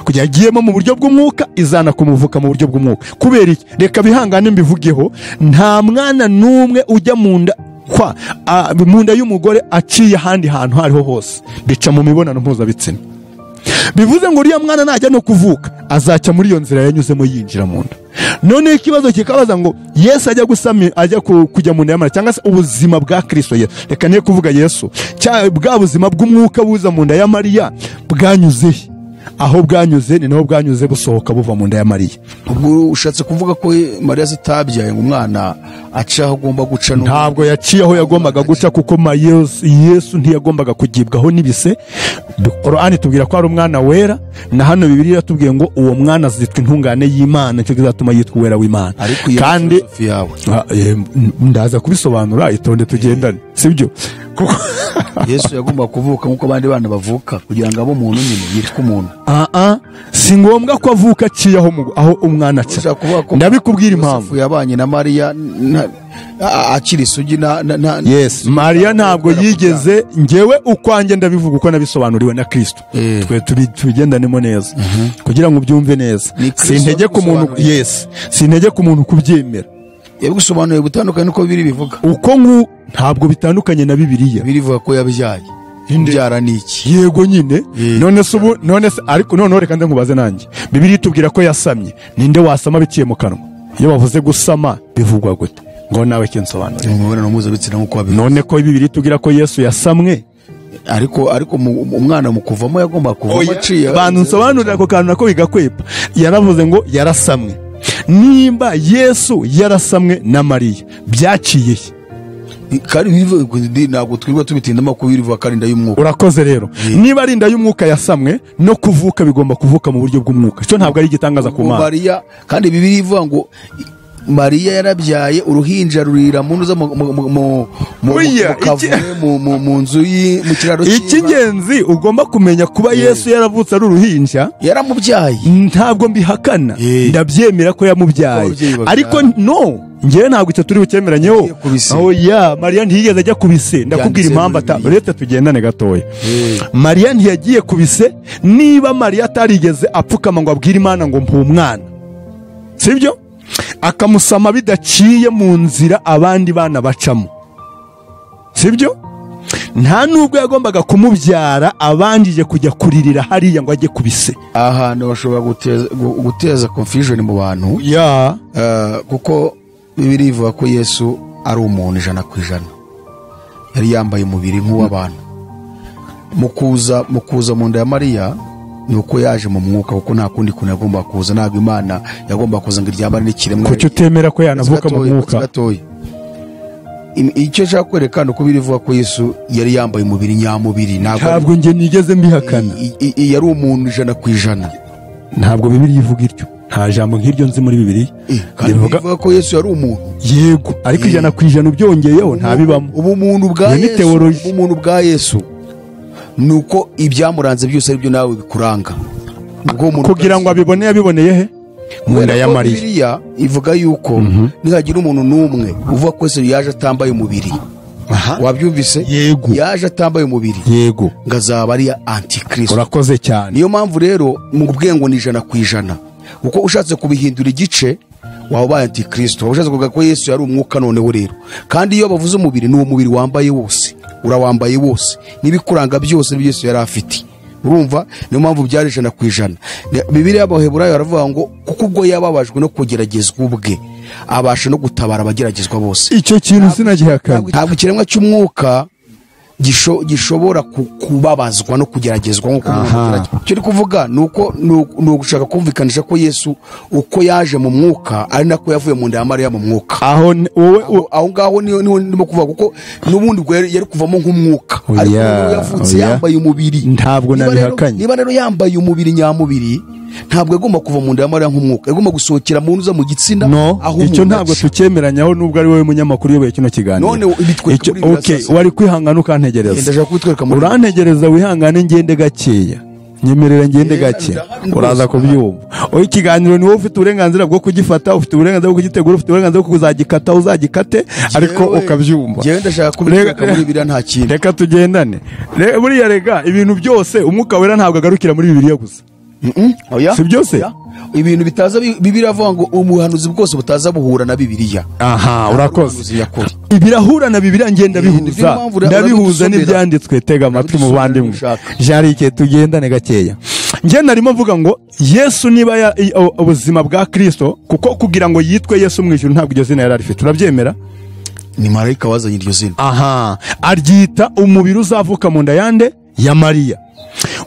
Kugira agiyemo mu buryo bw'umwuka, izana kumuvuka mu buryo bw'umwuka. Kubera iki? Reka bihangane mbivugeho, nta mwana n'umwe ujya mu nda y'umugore aciye ahandi hantu hariho hose, bica mu mibonano mpuzabitsina. Bivuze ngo uriya mwana najya no kuvuka, azacya muri iyo nzira yanyuzemo yinjira mu nda. None ikibazo kikabaza ngo Yesu ajya kujya mu nda ya Mariya, cyangwa se ubuzima bwa Kristo Yesu, reka niyo kuvuga Yesu, bwa buzima bw'umwuka buza mu nda ya Mariya bwanyuze, aho bwanyuze ni naho bwanyuze busohoka buva mu nda ya Mariya. Ubwo ushatse kuvuga ko Mariya zitabyaye ngo umwana aca aho agomba guca? Ntabwo yaciye aho yagombaga guca, kuko Yesu ntiyagombaga kugibwaho n'ibise. Qur'ani tubwira ko ari umwana wera, na hano Bibiliya iratubwiye ngo uwo mwana azitwa intungane y'Imana, nicyo kizatuma yitwa uwera w'Imana. Kandi ndaza kubisobanura, itonde tugendane, sibyo? Kuko Yesu yagomba kuvuka nk'uko abandi bana bavuka, kugira ngo abo umuntu nyine yitwa umuntu. Si ngombwa ko avuka aciye aho umwana aca. Ndabikubwira impamvu. Yabanye na Mariya akiri isugi Yes, Mariya ntabwo yigeze, ngewe ukwanjye ndabivuga uko nabisobanuriwe na Kristo. Twe tubigendanemo neza kugira ngo ubyumve neza. Sintege ku muntu, sintege ku muntu kubyemera. Yabisobanuye gutandukanye nuko Bibiliya bivuga. Uko ntabwo bitandukanye na Bibiliya. Bivuga ko yabyaye. Imbyara niki? Yego nyine. None se ariko none reka nkubaze nanjye. Bibiliya itubwira ko yasamye. Ninde wasama biciye mu kanwa? Iyo bavuze gusama bivugwa gute? Ngo nawe kinsobanurire. Umubonano mpuzabitsina nk'uko wabivuze. None ko Bibiliya itubwira ko Yesu yasamwe, ariko umwana mu kuvamo yagomba kuvamo aciye. Bantu nsobanurira ko kantu nako bigakwepa. Yaravuze ngo yarasamwe. Nimba Yesu yarasamwe na Mariya, byaciye kandi ntabwo twirwa tubitindamo ko birivuga kandi inda y'umwuka. Urakoze rero. Niba ari inda y'umwuka yasamwe, no kuvuka bigomba kuvuka mu buryo bw'umwuka. Cyo ntabwo ari igitangaza ku Mana. Mariya kandi Bibiliya ivuga ngo Mariya yarabyaye uruhinja rurira mu nzu mu nzu mu kiraro cy'inka. Icy'ingenzi ugomba kumenya kuba Yesu yaravutse ari uruhinja, yaramubyaye. Ntabwo mbihakana, ndabyemera ko yamubyaye, ariko ngewe ntabwo icyo turi bukemeranyeho. Mariya ntiyigeze ajya kubise. Ndakubwira impamvu leta tugendane gatoya. Mariya ntiyagiye kubise. Niba Mariya atarigeze apfukama ngo abwire Imana ngo mpa umwana, sibyo? Akamusama bidaciye mu nzira abandi bana bacamo, sibyo? Nta nubwo yagombaga kumubyara abanjije kujya kuririra hariya ngo ajye kubise. Ahantu bashobora guteza confusion mu bantu, kuko Bibiliya ivuga ko Yesu ari umuntu 100%. Yari yambaye umubiri nk'uw'abantu. Mu kuza mu nda ya Mariya nuko yaje mu mwuka, kuko nta kundi kuntu yagomba kuza. Ntabwo Imana yagomba kuza ngo iryambane n'ikiremwa. Kuki utemera ko yanavuka mu mwuka? Icyo nshaka kwerekana uko birivuga ko Yesu yari yambaye umubiri nyamubiri. Ntabwo nge nigeze mbihakana. Yari umuntu 100%. Ntabwo Bibiliya ivuga ityo. Nta jambo nk'iryo nzi muri Bibiliya. Bivuga ko Yesu yari umuntu. Yego, ariko 100% ubyongeyeho ntabibamo. Ubumuntu bwa Yesu nuko ibyamuranze byose ari byo nawe bikuranga. Kugira ngo abiboneye he? Mu nda ya Mariya. Bibiliya ivuga yuko nihagira umuntu n'umwe uvuga ko Yesu yaje atambaye umubiri. Wabyumvise? Yego. Yaje atambaye umubiri. Yego. Ngazaba ari antikristo. Urakoze cyane. Niyo mpamvu rero mu bwengo ni 100%. Uko ushatse kubihindura igice wabaye antikristo, waba ushatse kuvuga ko Yesu yari umwuka noneho rero. Kandi iyo bavuze umubiri, ni uwo mubiri wambaye wose, urawambaye wose, n'ibikuranga byose n'ibyo Yesu yari afite. Urumva, niyo mpamvu byari 100%. Bibiliya y'Abaheburayo baravuga ngo kuko ubwo yababajwe no kugeragezwa ubwe abasha no gutabara abageragezwa bose. Icyo kintu sinagihakana. Ntabwo ikiremwa cy'umwuka gishobora kubabazwa no kugeragezwa nko kugeragezwa. Cyo ndi kuvuga nuko gushaka kumvikanisha ko Yesu uko yaje mu mwuka ari nako yavuye mu nda ya Mariya mu mwuka. Aho ngaho niho ndimo kuvuga kuko nubundi yari kuvamo nk'umwuka, ariko yavutse yambaye umubiri. Ntabwo nabihakanye. Niba rero yambaye umubiri nyamubiri, ntabwo agomba kuva mu nda ya Mariya nk'umwuka, agomba gusohokera mu ntuza mu gitsina. Aho icyo ntabwo tukemeranyaho, nubwo ari wowe munyamakuru yoboye kino kiganiro. None okay, wari kwihangana ukantegereza. Ndashaka kwitwereka muri urantegereza, wihangane ngende gakeya, nyemerera ngende gake, uraza kubyumva. Ikiganiro ni wowe ufite uburenganzira bwo kugifata, ufite uburenganzira bwo kugitegura, ufite uburenganzira bwo kuzagikata, uzagikate, ariko ukabyumva. Jewe ndashaka kubitwereka muri Bibiliya nta kintu. Reka tugendane. Buriya rega ibintu byose umwuka wera ntabwo agarukira muri Bibiliya gusa. Oya, si byose ibintu bitaza Bibiliya avuga ngo ubuhanuzi bwose butaza buhura na Bibiliya. Urakoze. Ibirahura na Bibiliya ngenda bihuza, ndabihuza n'ibyanditswe. Tega amatwi muvandimwe, jarike tugendane gakeya. Nge narimo mvuga ngo Yesu niba ubuzima bwa Kristo, kuko kugira ngo yitwe Yesu mw'Ijuru ntabwo iryo zina yari arifite, turabyemera. Ni marayika wazanye iryo zina. Aryita umubiri uzavuka mu nda yande ya Mariya.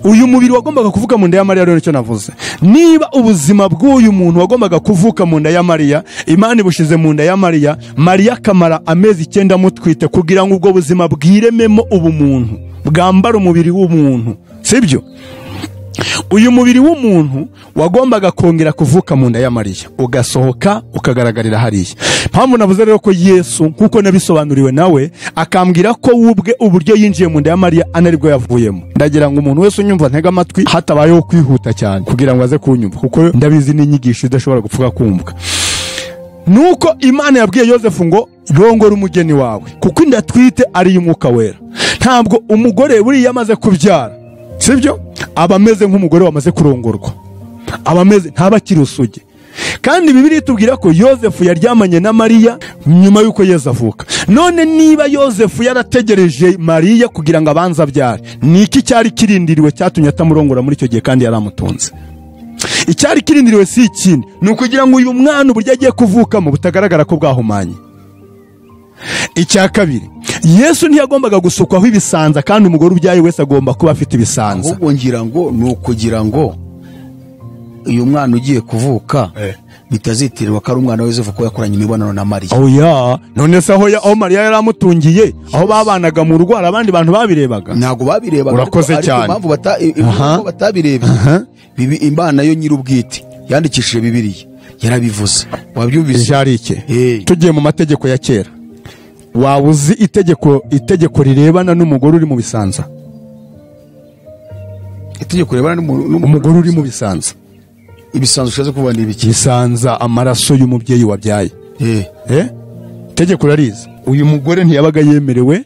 Uyu mubiri wagombaga kuvuka mu nda ya Mariya, rero icyo navuze, niba ubuzima bw'uyu muntu wagombaga kuvuka mu nda ya Mariya, Imana ibushize mu nda ya Mariya, Mariya akamara amezi 9 mutwite kugira ngo ubwo buzima bwirememo ubumuntu, bwambara umubiri w'umuntu, sibyo? Uyu mubiri w'umuntu wagombaga kongera kuvuka mu nda ya Mariya, ugasohoka ukagaragarira hariya. Mpamvu navuze rero ko Yesu, nkuko nabisobanuriwe nawe, akambwira ko ubwe uburyo yinjiye mu nda ya Mariya anaribwo yavuyemo. Ndagira ngo umuntu wese unyumva ntega amatwi, hatabayeho kwihuta cyane kugira ngo aze kunyumva, kuko ndabizi n'inyigisho idashobora gupfuka kumvwa. Nuko Imana yabwiye Yosefu ngo rongora umugeni wawe, kuko inda twite ari y'umwuka wera. Ntabwo umugore buri yamaze kubyara, sibyo, aba ameze nk'umugore wamaze kurongorwa, aba ameze ntabakiri usuge. Kandi Bibiliya itubwira ko Yosefu yaryamanye na Mariya nyuma y'uko Yesu avuka. None niba Yosefu yarategereje Mariya kugira ngo abanze abyare, niki cyari kirindiriwe cyatumye atamurongora muri icyo gihe kandi yaramutunze? Icyari kirindiriwe si ikindi, ni ukugira ngo uyu mwana uburyo agiye kuvukamo butagaragara ko bwahumanye. Icya kabiri, Yesu ntiyagombaga gusukwaho ibisanza, kandi umugore ubyaye wese agomba kuba afite ibisanza. Ahubwo ngira ngo ni ukugira ngo uyu mwana ugiye kuvuka bitazitirirwa ko ari umwana wa Yosefu ko yakoranye imibonano na Mariya. None se aho Mariya yaramutungiye, aho babanaga mu rugo abandi bantu babirebaga? Ntabwo babirebaga. Urakoze cyane. Impamvu batabirebye, Imana yo nyir'ubwite yandikishije Bibiliya yarabivuze. Wabyumvise? Jarike, tugiye mu mategeko ya kera, waba uzi itegeko rirebana n'umugore uri mu bisanza? Itegeko rirebana n'umugore uri mu bisanza? Ibisanza ushaze kuba ni ibiki? Bisanza amaraso y'umubyeyi wabyaye. Itegeko rarize. Uyu mugore ntiyabaga yemerewe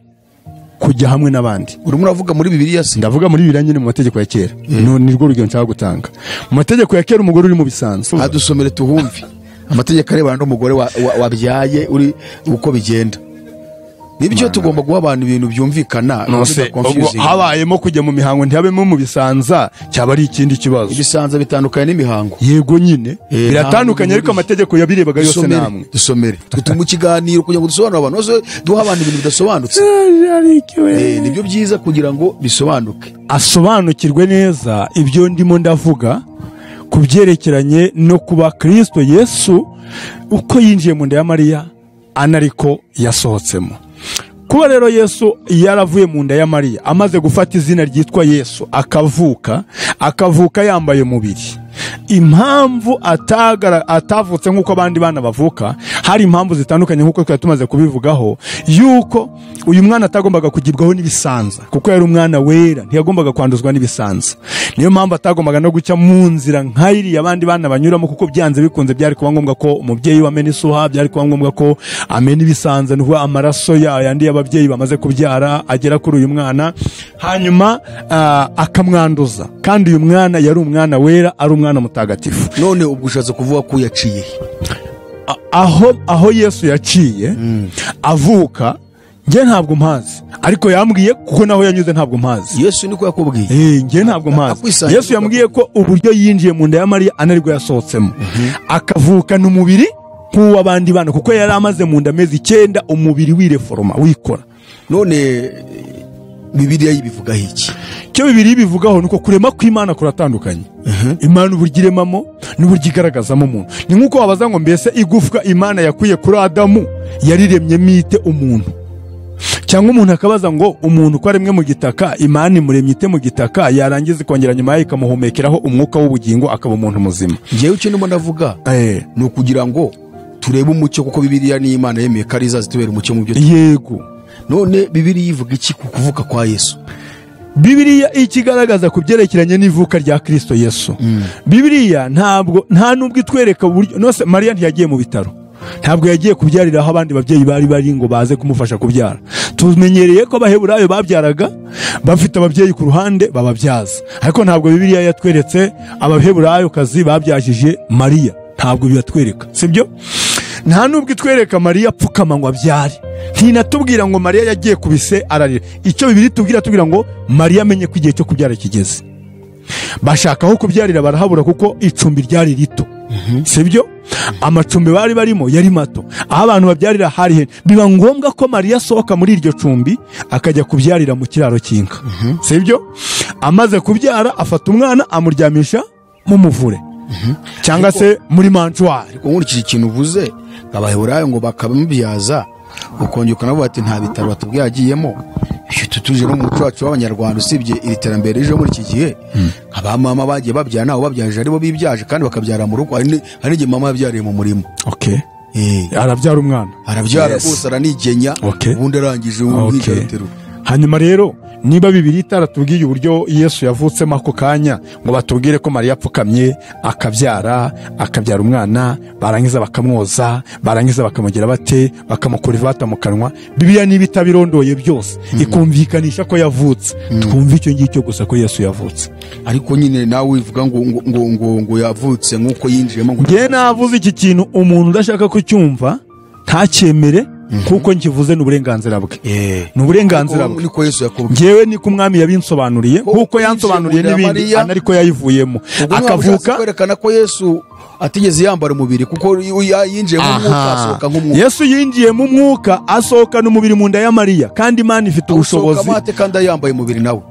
kujya hamwe n'abandi. Urimo uravuga muri Bibiliya se? Ndavuga muri Bibiliya nyine mu mategeko ya kera. Ni rwo rugero nshaka gutanga. Mu mategeko ya kera umugore uri mu bisanza. Adusomere tuhumve. Amategeko arebana n'umugore wabyaye uri uko bigenda. Nibyo tugomba guha abantu ibintu byumvikana. Habayemo kujya mu mihango ntihabemo mu bisanza, cyaba ari ikindi kibazo. Ibisanza bitandukanye n'imihango. Yego nyine biratandukanye, ariko amategeko yabirebaga yose namwe. Dusomere mu kiganiro kugira ngo dusobanure abantu bose, duha abantu ibintu bidasobanutse. Nibyo byiza kugira ngo bisobanuke, asobanukirwe neza ibyo ndimo ndavuga ku byerekeranye no kuba Kristo Yesu uko yinjiye mu nda ya Mariya anariko yasohotsemo. Kuba rero Yesu yaravuye mu nda ya Mariya amaze gufata izina ryitwa Yesu, akavuka yambaye umubiri. Impamvu atavutse nk'uko abandi bana bavuka, hari impamvu zitandukanye nk'uko twari tumaze kubivugaho, yuko uyu mwana atagombaga kugibwaho n'ibisanza, kuko yari umwana wera, ntiyagombaga kwanduzwa n'ibisanza. Niyo mpamvu atagombaga no guca mu nzira nk'ayiri abandi bana banyuramo, kuko byanze bikunze byari kuba ngombwa ko umubyeyi we amena isuha, byari kuba ngombwa ko amena ibisanza, nuko amaraso yandi y'ababyeyi bamaze kubyara agera kuri uyu mwana, hanyuma akamwanduza. Kandi uyu mwana yari umwana wera, ari umwana mutagatifu. None ubwo ushatse kuvuga ko yaciye? aho Yesu yaciye avuka njye ntabwo mpazi, ariko yambwiye kuko naho yanyuze ntabwo mpazi. Yesu niko yakubwiye? Njye ntabwo mpazi. Yesu yambwiye ko uburyo yinjiye mu nda ya Mariya anaribwo yasohotsemo, akavukana umubiri nk'uw'abandi bana, kuko yari amaze mu nda amezi 9 umubiri wireforoma wikora. None Bibiliya yibivugaho iki? Cyo Bibiliya bivugaho nuko kurema kw'Imana kuratandukanye. Imana uburyo iremamo n'uburyo igaragazamo umuntu. Ni nkuko wabaza ngo mbese igufwa Imana yakuye kuri Adamu yariremye mite umuntu, cyangwa umuntu akabaza ngo umuntu ko aremwe mu gitaka, Imana imuremye ite mu gitaka, yarangiza ikongera nyuma yayo ikamuhumekeraho umwuka w'ubugingo akaba umuntu muzima. Ngewe icyo ndimo ndavuga ni ukugira ngo turebe umucyo, kuko Bibiliya ni Imana yemeye ko ari izazitubera umucyo mu byo. Yego. None Bibiliya ivuga iki ku kuvuka kwa Yesu? Bibiliya ikigaragaza ku byerekeranye n'ivuka rya Kristo Yesu. Bibiliya nta nubwo itwereka uburyo. Nose Mariya ntiyagiye mu bitaro, ntabwo yagiye kubyarira aho abandi babyeyi bari ngo baze kumufasha kubyara. Tumenyereye ko Abaheburayo babyaraga bafite ababyeyi ku ruhande bababyaza, ariko ntabwo Bibiliya yatweretse Abaheburayo kazi babyajije Mariya, ntabwo biyatwereka, sibyo? Nta nubwo itwereka Mariya apfukama ngo abyare, ntinatubwira ngo Mariya yagiye kubise ararira. Icyo Bibiliya tubwira ngo Mariya amenye ko igihe cyo kubyara kigeze. Bashaka aho kubyarira barahabura kuko icumbi ryari rito, sibyo? Amacumbi bari barimo yari mato, aho abantu babyarira hari he. Biba ngombwa ko Mariya asohoka muri iryo cumbi akajya kubyarira mu kiraro cy'inka, sibyo? Amaze kubyara afata umwana amuryamisha mu muvure cyangwa se muri manchwari. Ariko nkurikije ikintu uvuze, Abaheburayo ngo bakabimubyaza, ukongera nabo bati nta bitaro batubwiye yagiyemo. Tuje no mu muco wacu w'Abanyarwanda, usibye iri terambere rije muri iki gihe, abamama bagiye babyara naho babyaje aribo bibyaje kandi bakabyara mu rugo. Hari n'igihe mama yabyariye mu murimo. Arabyara umwana, arabyara rwose aranigenya, ubundi arangije umwigarutero. Hanyuma rero niba Bibiliya itaratubwiye uburyo Yesu yavutsemo ako kanya ngo batubwire ko Mariya apfukamye akabyara umwana, barangiza bakamwoza, barangiza bakamugira bate, bakamukura ivata mu kanwa, Bibiliya niba itabirondoye byose ikumvikanisha ko yavutse, twumva icyo ngicyo gusa ko Yesu yavutse. Ariko nyine nawe wivuga ngo yavutse nk'uko yinjiyemo. Nge navuze iki kintu umuntu udashaka kucyumva ntacyemere, kuko nkivuze n'uburenganzira bwe. N'uburenganzira bwe. Niko Yesu yakubwiye. Ngewe niko umwami yabinsobanuriye, kuko yansobanuriye n'ibindi anariko yayivuyemo. Akavuka kwerekana ko Yesu atigeze yambara umubiri, kuko yinjiye mu mwuka asohoka nk'umwuka. Yesu yinjiye mu mwuka asohoka n'umubiri mu nda ya Mariya, kandi Imana ifite ubushobozi. Asohoka mate kandi yambaye umubiri nawe.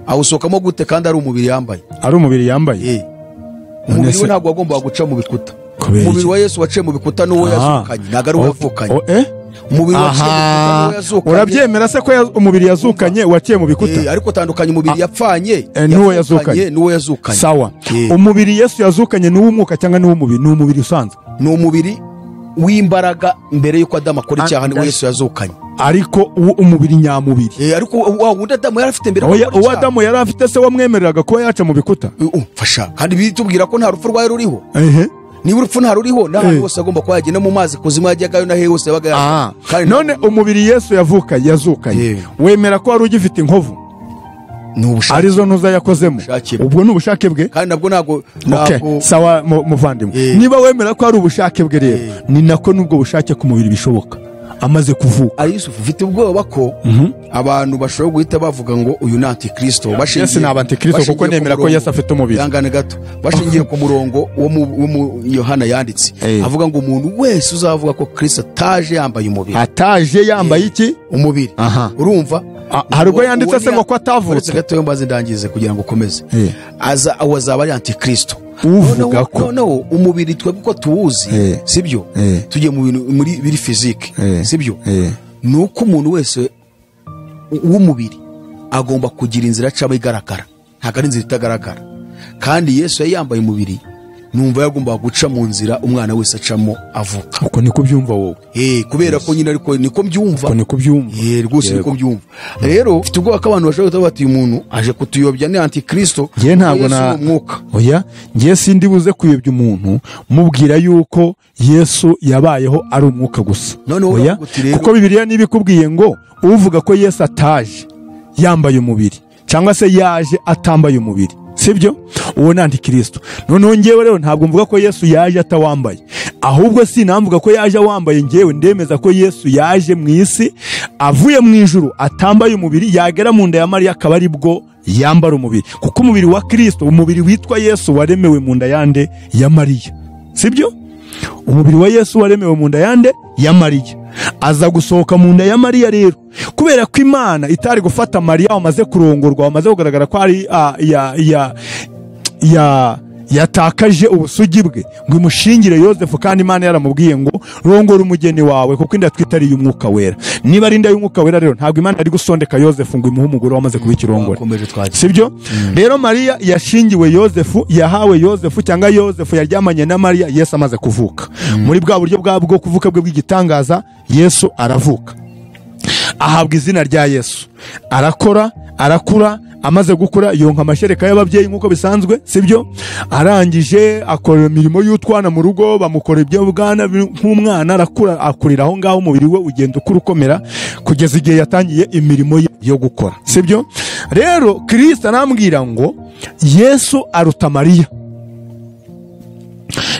Awusohokamo gute kandi ari umubiri yambaye? Ari umubiri yambaye. Umubiri we ntabwo agomba guca mu bikuta. Umubiri wa Yesu waciye mu bikuta n'uwo yazukanye, ntabwo ari uwavukanye. Umubiri waciye mu bikuta n'uwo yazukanye. Urabyemera se ko umubiri yazukanye waciye mu bikuta? Ariko tandukanye umubiri yapfanye n'uwo yazukanye. Sawa. Umubiri Yesu yazukanye ni uw'umwuka cyangwa ni uw'umubiri? Ni umubiri usanzwe. Ni umubiri w'imbaraga mbere yuko Adamu akora icyaha ni Yesu yazukanye. Ariko umubiri nyamubiri. Ariko wundi Adamu yari afite mbere. Uwo Adamu yari afite se wamwemereraga ko yaca mu bikuta? Fasha. Kandi bitubwira ko nta rupfu rwayo ruriho. Niba urupfu nta ruriho, n'ahantu hose agomba kuba yagenda mu mazi kuzimu yajyagayo na hose yabaga. None umubiri Yesu yazukanye, wemera ko wari ugifite inkovu? Arizo ntuza yakozemo, ubwo ni ubushake bwe. Kandi nabwo ntabwo. Sawa muvandimwe, niba wemera ko ari ubushake bwe rero, ni nako nubwo bushake ku mubiri bishoboka amaze kuvuka. Ayisufu ufite ubwoba ko abantu bashobora guhita bavuga ngo uyu ni antikristo. Yesu ni antikristo kuko nemera ko Yesu afite umubiri. Yangane gato bashingiye ku murongo wo mu Yohana yanditse, avuga ngo umuntu wese uzavuga ko Kristo ataje yambaye umubiri. Ataje yambaye iki? Umubiri. Urumva? Harubwo yanditse se ngo ko atavutse. Gato mbaze ndangize kugira ngo ukomeze. Azaba ari antikristo. Uvuga ko no umubiri twebwe ko tuwuzi, sibyo? Tugiye mu bintu muri biri physique, sibyo? Nuko umuntu wese w'umubiri agomba kugira inzira acamo igaragara, ntabwo ari inzira itagaragara. Kandi Yesu yambaye umubiri, numva yagomba guca mu nzira umwana wese acamo avuka. Uko niko byumva wowe? Kubera ko nyine ariko niko byumva. Uko niko byumva. Rwose niko byumva. Rero ufite ubwoba ko abantu bashobora kuba bati uyu muntu aje kutuyobya ni antikristo. Ngiye ntabwo na oya, ngiye sindi buze kuyobya umuntu mubwira yuko Yesu yabayeho ari umwuka gusa. Oya, kuko Bibiliya nibikubwiye ngo uvuga ko Yesu ataje yambaye umubiri cyangwa se yaje atambaye umubiri, sibyo? Uwo ni antikristo. Noneho ngewe rero ntabwo mvuga ko Yesu yaje atawambaye, ahubwo sinamvuga ko yaje wambaye, ngewe ndemeza ko Yesu yaje mu isi avuye mu ijuru atambaye umubiri, yagera mu nda ya Mariya akaba ari bwo yambara umubiri, kuko umubiri wa Kristo, umubiri witwa Yesu waremewe mu nda yande ya Mariya, sibyo? Umubiri wa Yesu waremewe mu nda yande ya Mariya, aza gusohoka mu nda ya Mariya rero, kubera ko Imana itari gufata Mariya wamaze kurongorwa, wamaze kugaragara ko ari yatakaje ubusugi bwe, ngo imushingire Yosefu, kandi Imana yaramubwiye ngo rongora umugeni wawe kuko inda atwite ari iy'Umwuka Wera. Niba ari inda y'Umwuka Wera rero ntabwo Imana ari gusondeka Yosefu ngo imuhe umugore wamaze kuba ikirongore, sibyo? Rero Mariya yashingiwe Yosefu, yahawe Yosefu, cyangwa Yosefu yaryamanye na Mariya Yesu amaze kuvuka. Muri bwa buryo bwo kuvuka bwe bw'igitangaza, Yesu aravuka, ahabwa izina rya Yesu, arakora, arakura, amaze gukura yonka amashereka y'ababyeyi nk'uko bisanzwe, sibyo? Arangije akora imirimo y'utwana mu rugo, bamukora ibyo bwana nk'umwana, arakura, akurira aho ngaho, umubiri we ugenda ukura ukomera kugeza igihe yatangiye imirimo ye yo gukora, sibyo? Rero Kristo anambwira ngo Yesu aruta Mariya.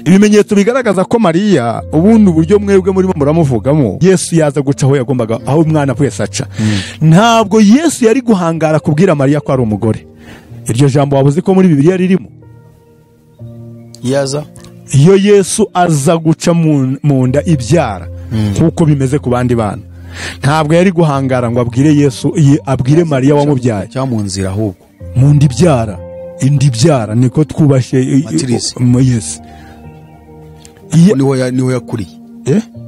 Ibimenyetso bigaragaza ko Mariya, ubundi uburyo mwebwe murimo muramuvugamo, Yesu yaza guca aho yagombaga, aho umwana wese aca. Ntabwo Yesu yari guhangara kubwira Mariya ko ari umugore. Iryo jambo wabuze ko muri Bibiliya ririmo? Yaza iyo Yesu aza guca mu nda ibyara nk'uko bimeze ku bandi bana, ntabwo yari guhangara ngo abwire Yesu, abwire Mariya wamubyaye, cyangwa mu nzira, ahubwo mu nda ibyara, indi byara, niko twubashe Yesu. Niho yakuriye.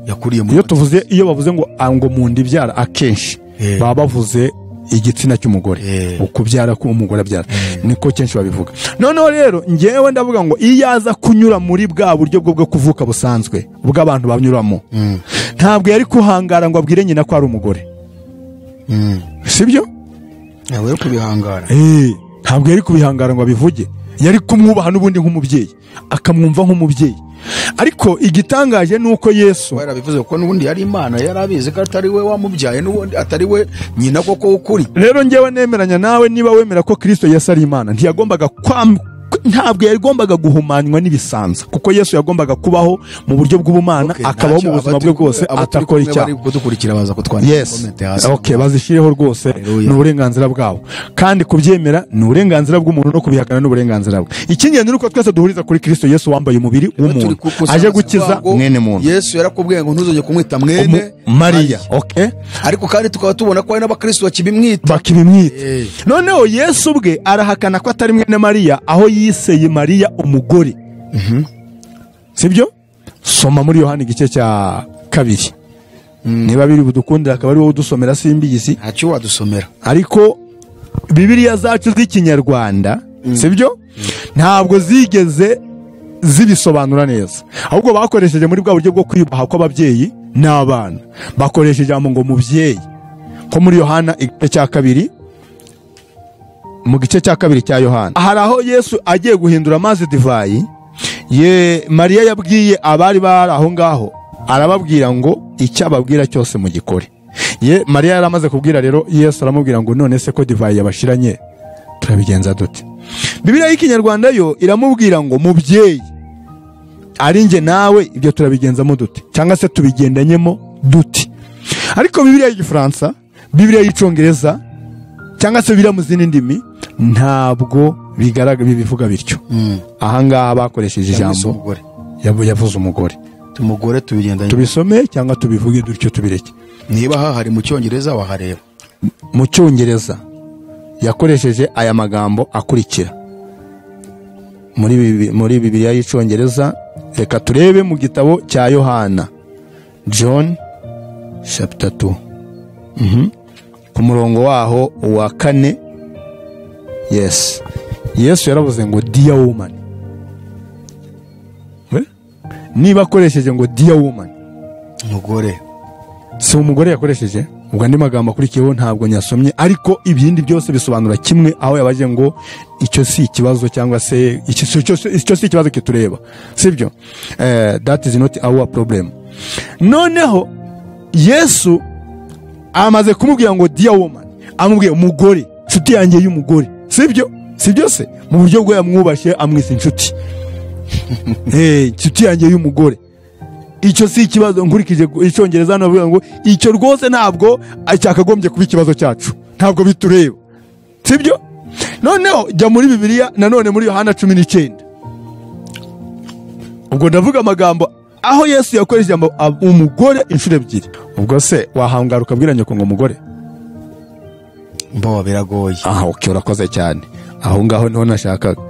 Yakuriye mu. Iyo bavuze ngo mu nda ibyara, akenshi baba bavuze igitsina cy'umugore, ukubyara ko umugore abyara, niko kenshi babivuga. Noneho rero ngewe ndavuga ngo iyo aza kunyura muri bwa buryo bwo kuvuka busanzwe bw'abantu banyuramo, ntabwo yari kuhangara ngo abwire nyina ko ari umugore, sibyo? Yawe kubihangara. Ntabwo yari kubihangara ngo abivuge, yari kumwubaha n'ubundi nk'umubyeyi, akamwumva nk'umubyeyi. Ariko igitangaje nuko Yesu barabivuze ko n'ubundi yari Imana, yarabizi ko atari we wamubyaye, n'ubundi atari we nyina koko ukuri. Rero ngewe nemeranya nawe, niba wemera ko Kristo Yesu ari Imana, ntiyagombaga ntabwo yagombaga guhumanywa n'ibisanza, kuko Yesu yagombaga kubaho mu buryo bw'ubumana, akabaho mu buzima bwe bwose atakora icyaha. Kudukurikira baza kutwandika comment hasi. Bazishireho rwose, ni uburenganzira bwabo, kandi kubyemera ni uburenganzira bw'umuntu, no kubihakana ni uburenganzira bwe. Icy'ingenzi nuko twese duhuriza kuri Kristo Yesu wambaye umubiri w'umuntu, aje gukiza mwene muntu. Yesu yarakubwiye ngo ntuzongeye kumwita mwene Mariya, ariko kandi tukaba tubona ko hari n'abakristo bakibimwita. Noneho Yesu ubwe arahakana ko atari mwene Mariya, aho yiseye Mariya umugore, sibyo? Soma muri Yohana igice cya 2. Niba biri budukundira akaba ari wowe udusomera, simbizi ntacyo wadusomera, ariko Bibiliya zacu z'ikinyarwanda, sibyo? Ntabwo zigeze zibisobanura neza, ahubwo bakoresheje muri bwa buryo bwo kwiyubaha kw'ababyeyi n'abana, bakoresheje ijambo ngo mubyeyi, ko muri Yohana igice cya 2, mu gice cya 2 cya Yohana hari aho Yesu agiye guhindura amazi divayi, Mariya yabwiye abari bari aho ngaho, arababwira ngo icyo ababwira cyose mu gikore. Mariya yaramaze kubwira, rero Yesu aramubwira ngo none se ko divayi yabashiranye turabigenza dute? Bibiliya y'ikinyarwanda yo iramubwira ngo mubyeyi, ari nge nawe ibyo turabigenzamo dute, cyangwa se tubigendanyemo dute? Ariko Bibiliya y'igifaransa, Bibiliya y'icyongereza, cyangwa se bira mu zindi ndimi, ntabwo bigaragara bivuga bityo. Ahangaha bakoresheje ijambo yavuze umugore. Umugore tubigendanye, tubisome cyangwa tubivuge dutyo tubireke. Niba hari mu cyongereza wahareba, mu cyongereza yakoresheje aya magambo akurikira muri Bibiliya y'icyongereza. Reka turebe mu gitabo cya Yohana, John chapter 2, ku murongo waho wa 4. Yesu yaravuze ngo dear woman. Niba akoresheje ngo dear woman, umugore, si umugore yakoresheje, ubwo andi magambo akurikiyeho ntabwo nyasomye, ariko ibindi byose bisobanura kimwe, aho yabaje ngo icyo si ikibazo, cyangwa se icyo si ikibazo kitureba, sibyo? That is not our problem. Noneho Yesu amaze kumubwira ngo dear woman, amubwiye umugore, nshuti yanjye y'umugore, sibyo se? Mu buryo bwo yamwubashye, amwise inshuti. Nshuti yanjye y'umugore. icyo si ikibazo. Nkurikije icyongereza hano bavuga ngo icyo rwose ntabwo cyakagombye kuba ikibazo cyacu, ntabwo bitureba, sibyo? Noneho jya muri Bibiliya nanone muri Yohana 19, ubwo ndavuga amagambo aho Yesu yakoresheje umugore inshuro ebyiri. Ubwo se wahangara ukabwira nyoko ngo umugore? Mbo biragoye. Okay, urakoze cyane. Aho ngaho niho nashakaga.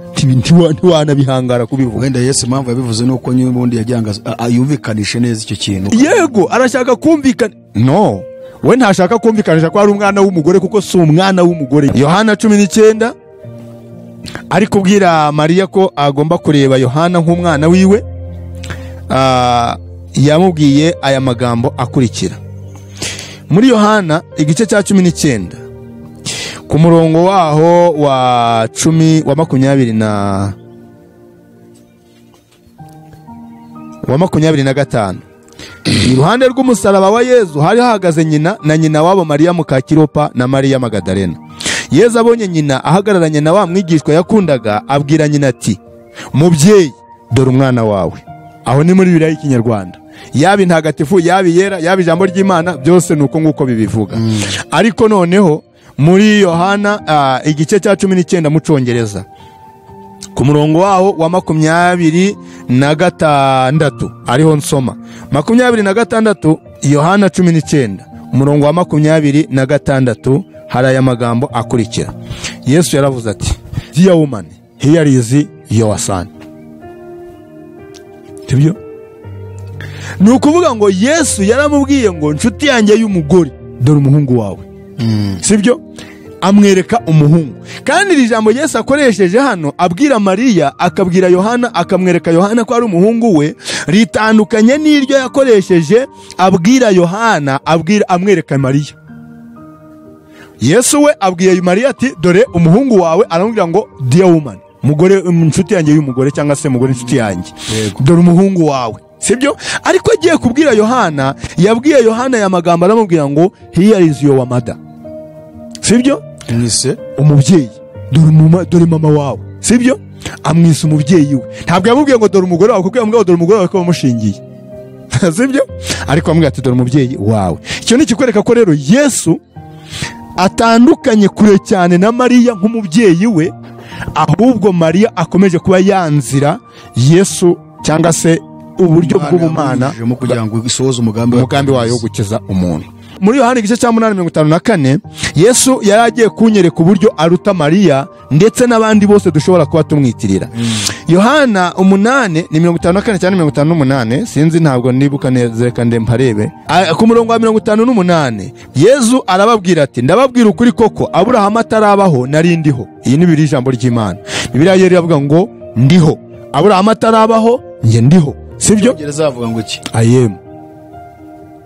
Ntiwanabihangara kubivuga. Wenda Yesu impamvu yabivuze nuko nyubundi yajyanga yumvikanishe neza icyo kintu. Yego, arashaka kumvikana. No, we ntashaka kumvikanisha ko ari umwana w'umugore, kuko si umwana w'umugore. Yohana 19 ari kubwira Mariya ko agomba kureba Yohana nk'umwana wiwe. Yamubwiye aya magambo akurikira muri Yohana igice cya 19 ku murongo waho wa 25. Iruhande rw'umusaraba wa Yesu hari hahagaze nyina na nyina wabo Mariya muka Kilopa na Mariya Magadalena. Yesu abonye nyina ahagararanye na wa mwigishwa yakundaga, abwira nyina ati, mubyeyi, dore umwana wawe. Aho ni muri Bibiliya y'Ikinyarwanda, yaba intagatifu, yaba yera, yaba ijambo ry'Imana, byose nuko nguko bibivuga. Ariko noneho muri Yohana igice cya 19 mu Cyongereza ku murongo waho wa 26 ariho nsoma 26, Yohana 19 umurongo wa 26 hari aya magambo akurikira. Yesu yaravuze ati, dear woman, here is your son. Tibyo? Ni ukuvuga ngo Yesu yaramubwiye ngo nshuti yanjye y'umugore, dore umuhungu wawe. Sibyo? Amwereka umuhungu. Kandi iri jambo Yesu akoresheje hano abwira Mariya, akabwira Yohana, akamwereka Yohana ko ari umuhungu we, ritandukanye n'iryo yakoresheje abwira Yohana, amwereka Mariya. Yesu we abwiye Mariya ati, dore umuhungu wawe, aramubwira ngo dear woman, mugore, inshuti yanjye y'umugore, cyangwa se mugore inshuti yanjye, dore umuhungu wawe. Sibyo? Ariko agiye kubwira Yohana, yabwiye Yohana ya magambo aramubwira ngo here is your mother. Sibyo? Mwise umubyeyi, dore mama wawe. Sibyo? Amwise umubyeyi we. Ntabwo yamubwiye ngo dore umugore wawe, kuko yamubwiye dore umugore wawe ko bamushingiye. Sibyo? Ariko amubwiye ati dore umubyeyi wawe. Icyo ni kikwereka ko rero Yesu atandukanye kure cyane na Mariya nk'umubyeyi we, ahubwo Mariya akomeje kuba yanzira Yesu, cyangwa se uburyo bw'ubumana kugira ngo isohoze umugambi wayo wo gukiza umuntu. Muri Yohana igice cya 8:54 Yesu yari agiye kunyereka uburyo aruta Mariya ndetse n'abandi bose dushobora kuba tumwitirira. Yohana 8:54 cyane 58, sinzi ntabwo nibuka neza, reka ndemparebe. Ku murongo wa 58 Yesu arababwira ati, ndababwira ukuri koko Aburahamu atarabaho nari ndiho. Iyi ni Bibiliya ijambo ry'Imana. Bibiliya yari yavuga ngo ndiho. Aburahamu atarabaho nge ndiho. Sibyo? Gereza avuga ngo iki? I am.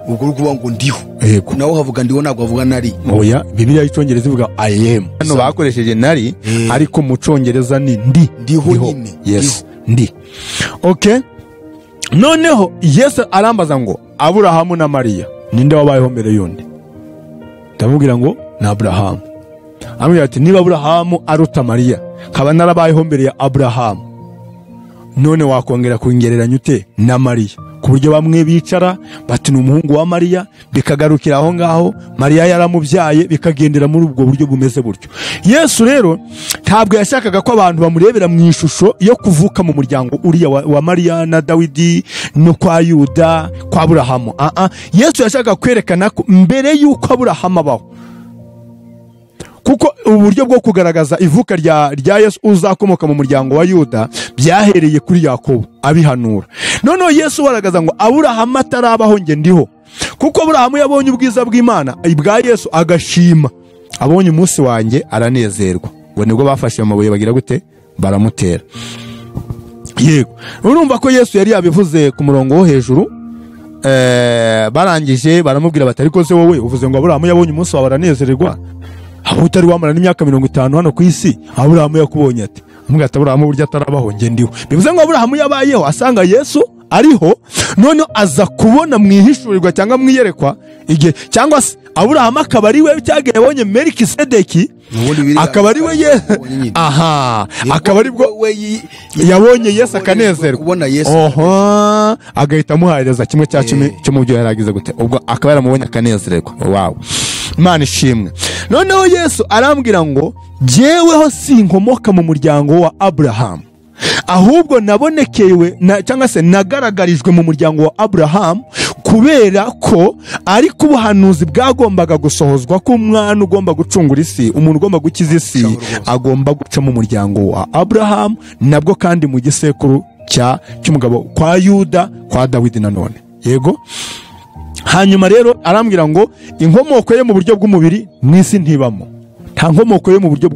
Ubwo rukuvuga ngo ndiho. Yego. Naho havuga ndiho, ntabwo avuga nari. Oya, Bibiliya y'Icyongereza ivuga I am. Hano bakoresheje nari, ariko mu Cyongereza ni ndi. Ndiho nyine. Yes, ndi. Okay. Noneho Yesu arambaza ngo Aburahamu na Mariya ninde wabayeho mbere yundi? Ndamubwira ngo na Aburahamu. Amubwira ati, niba Aburahamu aruta Mariya, kaba narabayeho mbere ya Aburahamu, none wakongera kungereranya ute na Mariya? Ku buryo bamwe bicara bati ni umuhungu wa Mariya, bikagarukira aho ngaho Mariya yaramubyaye, bikagendera muri ubwo buryo bumeze buryo. Yesu rero ntabwo yashakaga ko abantu bamurebera mu ishusho yo kuvuka mu muryango uriya wa Mariya na Dawidi no kwa Yuda, kwa Aburahamu. Yesu yashakaga kwerekana ko mbere y'uko Aburahamu abaho, kuko uburyo bwo kugaragaza ivuka rya Yesu uzakomoka mu muryango wa Yuda byahereye kuri Yakobo abihanura. Noneho Yesu waragaza ngo Aburahamu atarabaho nge ndiho, kuko Aburahamu yabonye ubwiza bw'Imana ibwa Yesu agashima, abonye umunsi wanjye aranezerwa. Ngo nibwo bafashe amabuye bagira gute, baramutera. Yego, urumva ko Yesu yari yabivuze ku murongo wo hejuru. Barangije baramubwira bati, ariko se wowe uvuze ngo Aburahamu yabonye umunsi wawe aranezerwa, aho utari wamara n'imyaka 50 hano ku isi, Aburahamu yakubonye ate? Amubwira ati, Aburahamu burya atarabaho nge ndiho. Bivuze ngo Aburahamu yabayeho asanga Yesu ariho, none aza kubona mwihishurirwa cyangwa mwiyerekwa igihe, cyangwa se Aburahamu akaba ari we cyagiye yabonye Melikisedeki, akaba ari we akaba ari bwo yabonye Yesu akanezerwa, agahita amuhereza 1/10 cyo mu byo yaragize gute, ubwo akaba yaramubonye akanezerwa. Wow, Imana ishimwe. Noneho Yesu arambwira ngo jyeweho sinkomoka mu muryango wa Aburahamu, ahubwo nabonekewe cyangwa se nagaragarijwe mu muryango wa Aburahamu, kubera ko ariko ubuhanuzi bwagombaga gusohozwa ko umwana ugomba gucungura isi, umuntu ugomba gukiza isi agomba guca mu muryango wa Aburahamu, nabwo kandi mu gisekuru cy'umugabo kwa Yuda, kwa Dawidi nanone. Yego. Hanyuma rero arambwira ngo inkomoko ye mu buryo bw'umubiri mw'isi ntibamo, nta nkomoko ye mu buryo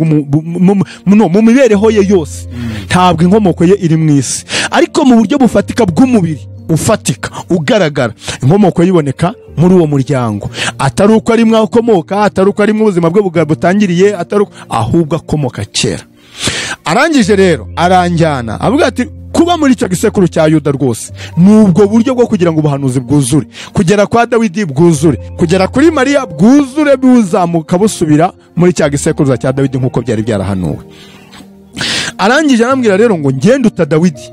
mu mibereho ye yose, ntabwo inkomoko ye iri mw'isi, ariko mu buryo bufatika bw'umubiri ufatika ugaragara, inkomoko yiboneka muri uwo muryango, atari uko ari mwa akomoka, atari uko ari mu buzima bwe butangiriye, ahubwo akomoka kera. Arangije rero aranjyana avuga ati kuba muri icyo gisekuru cya Yuda rwose nubwo buryo bwo kugira ngo ubuhanuzi bwuzure, kugera kwa Dawidi bwuzure, kugera kuri Mariya bwuzure, buzamuka busubira muri cya gisekuru cya Dawidi nk'uko byari byarahanuwe. Arangije arambwira rero ngo ngende uta Dawidi,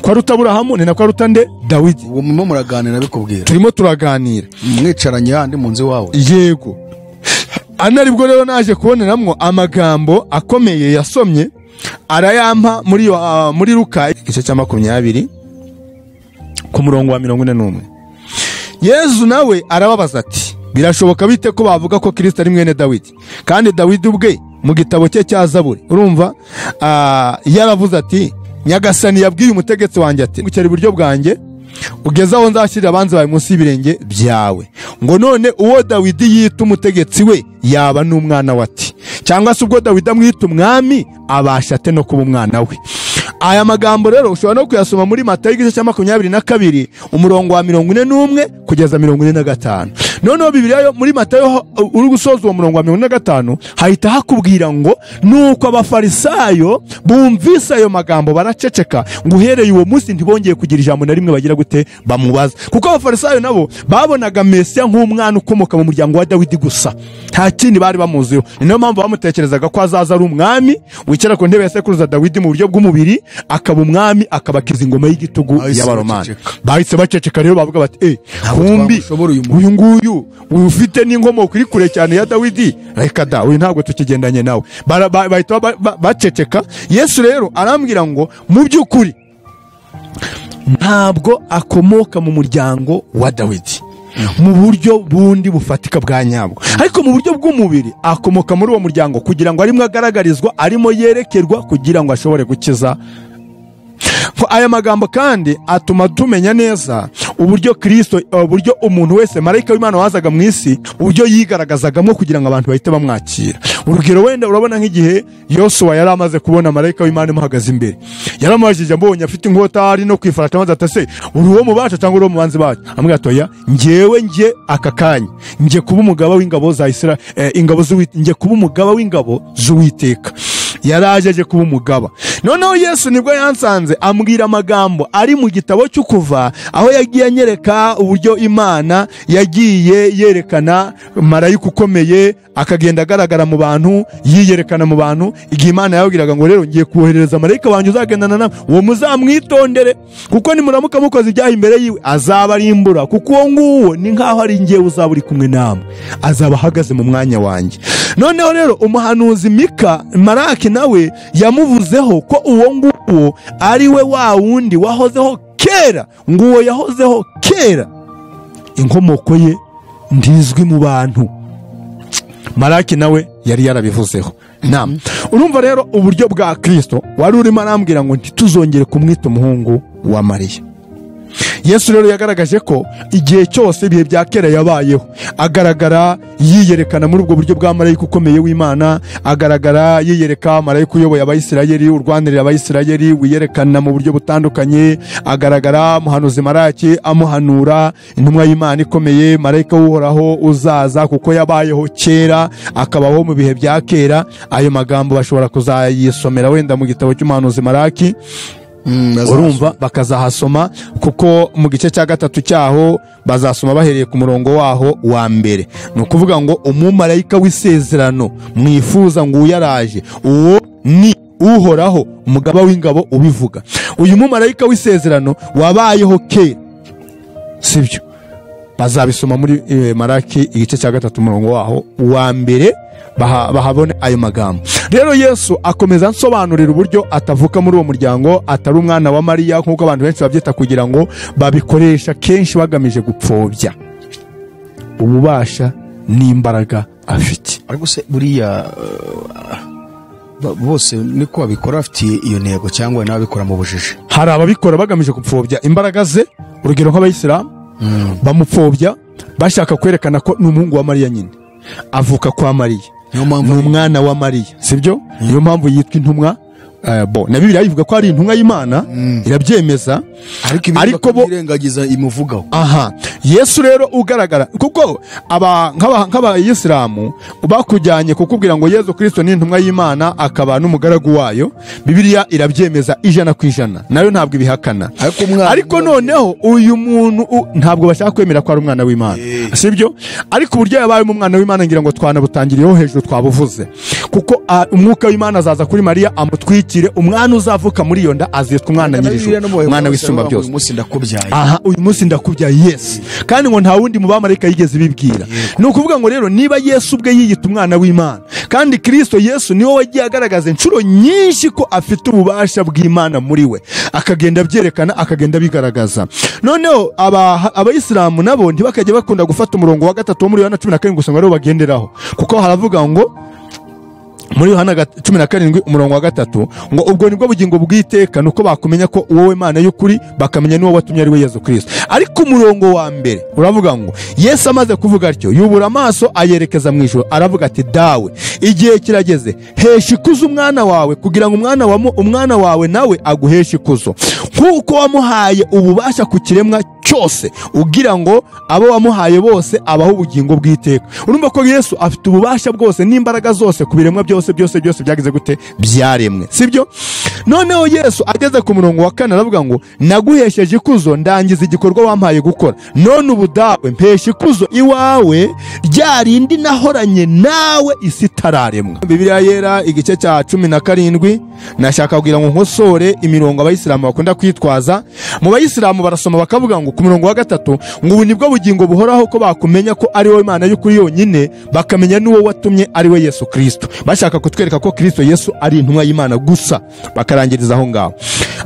kwa ruta Aburahamu ni nakwa ruta nde Dawidi. Uwo murimo muraganira bikubwira, turimo turaganira mwicaranye handi mu nzu wawe. Yego. Anaribwo rero naje kuboneramwo amagambo akomeye yasomye, arayampa muri Luka igice cya 20 ku murongo wa 41. Yesu nawe arababaza ati birashoboka bite ko bavuga ko Kristo ari mwene Dawidi, kandi Dawidi ubwe mu gitabo cye cya Zaburi urumva yaravuze ati Nyagasani yabwiye umutegetsi wanjye ati gukera iburyo bwanjye ugeze aho nzashyirira abanzi bawe munsi y'ibirenge byawe. Ngo none uwo Dawidi yita umutegetsi we yaba n'umwana we ati, cyangwa se ubwo Dawidi amwita umwami abasha ate no kuba umwana we. Aya magambo rero ushobora no kuyasoma muri Matayo igice cya 22 umurongo wa 41 kugeza 45. Noneho Bibiliya yo muri Matayo uri gusoza uwo murongo wa 45 hahita hakubwira ngo nuko abafarisayo bumvise ayo magambo baraceceka, ngo uhereye uwo munsi ntibongeye kugira ijambo na rimwe bagira gute bamubaza, kuko abafarisayo nabo babonaga Mesiya nk'umwana ukomoka mu muryango wa Dawidi gusa, nta kindi bari bamuziho. Niyo mpamvu bamutekerezaga ko azaza ari umwami wicara ku ntebe ya sekuruza Dawidi mu buryo bw'umubiri, akaba umwami akabakiza ingoma y'igitugu y'Abaromani. Bahise baceceka rero bavuga bati kumbi uyu nguyu ufite n'inkomoko iri kure cyane ya Dawidi, reka da uyu ntabwo tukigendanye nawe. Bahita baceceka. Yesu rero arambwira ngo mu by'ukuri ntabwo akomoka mu muryango wa Dawidi mu buryo bundi bufatika bwa nyabwo, ariko mu buryo bw'umubiri akomoka muri uwo muryango kugira ngo arimo agaragarizwa, arimo yerekerwa kugira ngo ashobore gukiza. Aya magambo kandi atuma tumenya neza uburyo Kristo, uburyo umuntu wese marayika w'Imana wazaga mu isi, uburyo yigaragazagamo kugira ngo abantu bahite bamwakira. Urugero wenda urabona nk'igihe Yosuwa yari amaze kubona marayika w'Imana imuhagaze imbere, yaramubajije mbonye afite inkota ari no kwifarata, maze atase uri uwo mu bacu cyangwa uri uwo mu banzi bacu? Amubwira atoya njye aka kanya nje kuba umugaba w'ingabo za Isirayeli, nje kuba umugaba w'ingabo z'Uwiteka. Yarajeje kuba umugaba. Noneho Yesu nibwo yansanze ambwira amagambo ari mu gitabo cy'Ukuva, aho yagiye anyereka uburyo Imana yagiye yerekana marayika ukomeye akagenda agaragara mu bantu, yiyerekana mu bantu. Igihe Imana yabwiraga ngo rero ngiye kuohereza marayika wanjye uzagendana nawe, uwo muzamwitondere, kuko nimuramuka mukoze ibyaha imbere yiwe azabarimbura, kuko uwo nguwo ni nkaho ari njye uzaba uri kumwe namwe, azaba ahagaze mu mwanya wanjye. Noneho rero umuhanuzi Maraki nawe yamuvuzeho ko uwo nguwo ari we wa wundi wahozeho kera, nguwo yahozeho kera, inkomoko ye ndizwi mu bantu. Maraki nawe yari yarabivuzeho. Urumva rero uburyo bwa Kristo wari urimo arambwira ngo ntituzongere kumwita umuhungu wa Mariya. Yesu rero yagaragaje ko igihe cyose ibihe bya kera yabayeho, agaragara yiyerekana muri ubwo buryo bwa marayika ukomeye w'Imana, agaragara yiyereka marayika uyoboye Abayisirayeli, urwanirira Abayisirayeli, wiyerekana mu buryo butandukanye, agaragara muhanuzi Maraki amuhanura intumwa y'Imana ikomeye, marayika w'Uhoraho uzaza, kuko yabayeho kera akabaho mu bihe bya kera. Ayo magambo bashobora kuzayisomera wenda mu gitabo cy'umuhanuzi Maraki, 12 ku urumva bakazahasoma kuko mu gice cya gatatu cyaho bazasoma bahereye ku murongo waho wa mbere. Ni ukuvuga ngo umumarayika w'isezerano mwifuza ngo uyaraje, uwo ni uhoraho umugaba w'ingabo ubivuga. Uyu mumarayika w'isezerano wabayeho kera, sibyo? Bazabisoma muri Maraki igice cya gatatu umurongo waho wa mbere bahabone ayo magambo. Rero Yesu akomeza ansobanurira uburyo atavuka muri uwo muryango, atari umwana wa Mariya nk'uko abantu benshi babyita, kugira ngo babikoresha kenshi bagamije gupfobya ububasha n'imbaraga afite. Ariko se buriya bose niko babikora afitiye iyo ntego, cyangwa n'ababikora mu bujiji? Hari ababikora bagamije gupfobya imbaraga ze, urugero nk'abayisilamu bamupfobya bashaka kwerekana ko ni umuhungu wa Mariya, nyine avuka kwa Mariya, ni umwana wa Mariya, sibyo? Niyo mpamvu yitwa intumwa. Na Bibiliya ivuga ko ari intumwa y'Imana, irabyemeza, ariko bo irengagiza imuvugaho. Yesu rero ugaragara kuko nk'abayisilamu bakujyanye kukubwira ngo Yesu Kristo ni intumwa y'Imana akaba n'umugaragu wayo, Bibiliya irabyemeza 100%, nayo ntabwo ibihakana. Ariko noneho uyu muntu ntabwo bashaka kwemera ko ari umwana w'Imana, sibyo? Ariko uburyo yabaye umwana w'Imana ngira ngo twanabutangiriyeho hejuru twabuvuze, kuko umwuka w'Imana azaza kuri Mariya amutwikire, umwana uzavuka muri iyo nda azitwa umwana ny'ijuru, umwana w'isumba byose. Uyu munsi ndakubyaye, yes. Kandi ngo nta wundi mu bamarayika yigeze bibwira. Ni ukuvuga ngo rero niba Yesu ubwe yiyita umwana w'Imana, kandi Kristo Yesu niwe wagiye agaragaza inshuro nyinshi ko afite ububasha bw'Imana muri we, akagenda byerekana, akagenda bigaragaza. Noneho abayisilamu nabo ntibakajya bakunda gufata umurongo wa gatatu wo muri Yohana 17 gusa ngo rero bagenderaho, kuko haravuga ngo muri Yohana 17 umurongo wa gatatu ngo ubwo nibwo bugingo bw'iteka nuko bakumenya ko wowe Mana y'ukuri, bakamenya n'uwo watumye ari we Yesu Kristo. Ariko umurongo wa mbere uravuga ngo Yesu amaze kuvuga atyo yubura amaso ayerekeza mu ijuru, aravuga ati dawe igihe kirageze, hesha ikuzo umwana wawe, kugira ngo umwana wawe nawe aguheshe ikuzo, kuko wamuhaye ububasha ku kiremwa cyose, ugira ngo abo wamuhaye bose abaho ubugingo bw'iteka. Urumva ko Yesu afite ububasha bwose n'imbaraga zose ku biremwa byose byagize gute, byaremwe, sibyo? Noneho Yesu ageze ku murongo wa 4 aravuga ngo naguhesheje ikuzo, ndangiza igikorwa wampaye gukora, none ubu dawe mpesha ikuzo iwawe ryarindi nahoranye nawe isi itararemwa. Bibiliya yera igice cya 17 nashaka kugira ngo nkosore imirongo abayisilamu bakunda kwitwaza. Mu bayisilamu barasoma bakavuga ngo ku murongo wa 3 ngo ubu nibwo bugingo buhoraho ko bakumenya ko ari wowe Imana y'ukuri yonyine, bakamenya n'uwo watumye ari we Yesu Kristo. Bashaka kutwereka ko Kristo Yesu ari intumwa y'Imana gusa, bakarangiriza aho ngaho.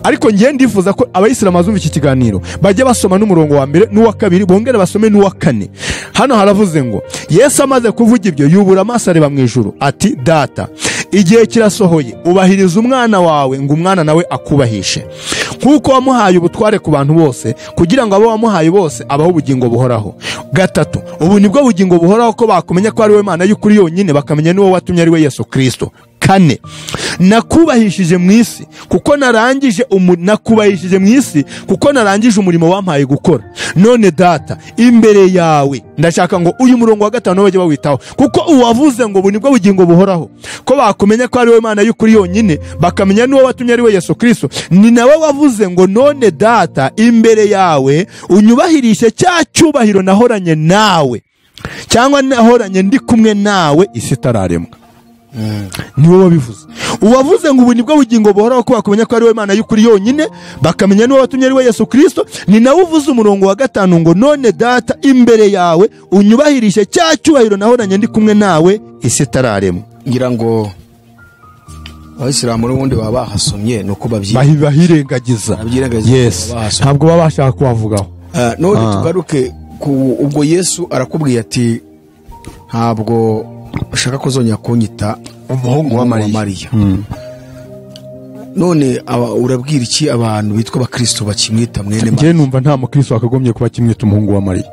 Ariko ngiye ndifuza ko abayisilamu bazumva iki kiganiro bajye basoma n'umurongo wa mbere n'uwa kabiri, bongere basome n'uwa 4. Hano haravuze ngo Yesu amaze kuvuga ibyo yubura amaso areba mu ijuru ati data igihe kirasohoye, ubahiriza umwana wawe ngo umwana nawe akubahishe, kuko wamuhaye ubutware ku bantu bose, kugira ngo abo wamuhaye bose abaho ubugingo buhoraho. 3 ubu nibwo bugingo buhoraho ko bakumenya ko ari we Mana y'ukuri yonyine, bakamenya n'uwo watumye ari we Yesu Kristo. 4 nakubahishije mu isi kuko narangije umurimo wampaye gukora. None data imbere yawe ndashaka ngo uyu murongo wa 5 bajye bawitaho, kuko uwavuze ngo ubu nibwo bugingo buhoraho ko bakumenya ko ari we Mana y'ukuri yonyine, bakamenya n'uwo watumye ari we Yesu Kristo, ni nawe wavuze ngo none data imbere yawe unyubahirishe cya cyubahiro nahoranye nawe, cyangwa nahoranye ndi kumwe nawe isi itararemwa. Niwe wabivuze. Uwavuze ngo ubu nibwo bugingo buhoraho ko bakumenya ko ari we Mana y'ukuri yonyine, bakamenya n'uwo watumye ari we Yesu Kristo, ni nawe uvuze umurongo wa 5 ngo none data imbere yawe unyubahirishe cya cyubahiro nahoranye ndi kumwe nawe isi itararemwa. Ngira ngo Abisilamu n'ubundi baba bahasomye nuko bahirengagiza. Yes, ntabwo baba bashaka kubavugaho. None tugaruke ubwo Yesu arakubwiye ati ntabwo ushaka kuzongera kunyita umuhungu wa Mariya. None urabwira iki abantu bitwa abakristo bakimwita mwene Mariya? Ngiye numva nta mukristo akagombye kuba kimwita umuhungu wa Mariya,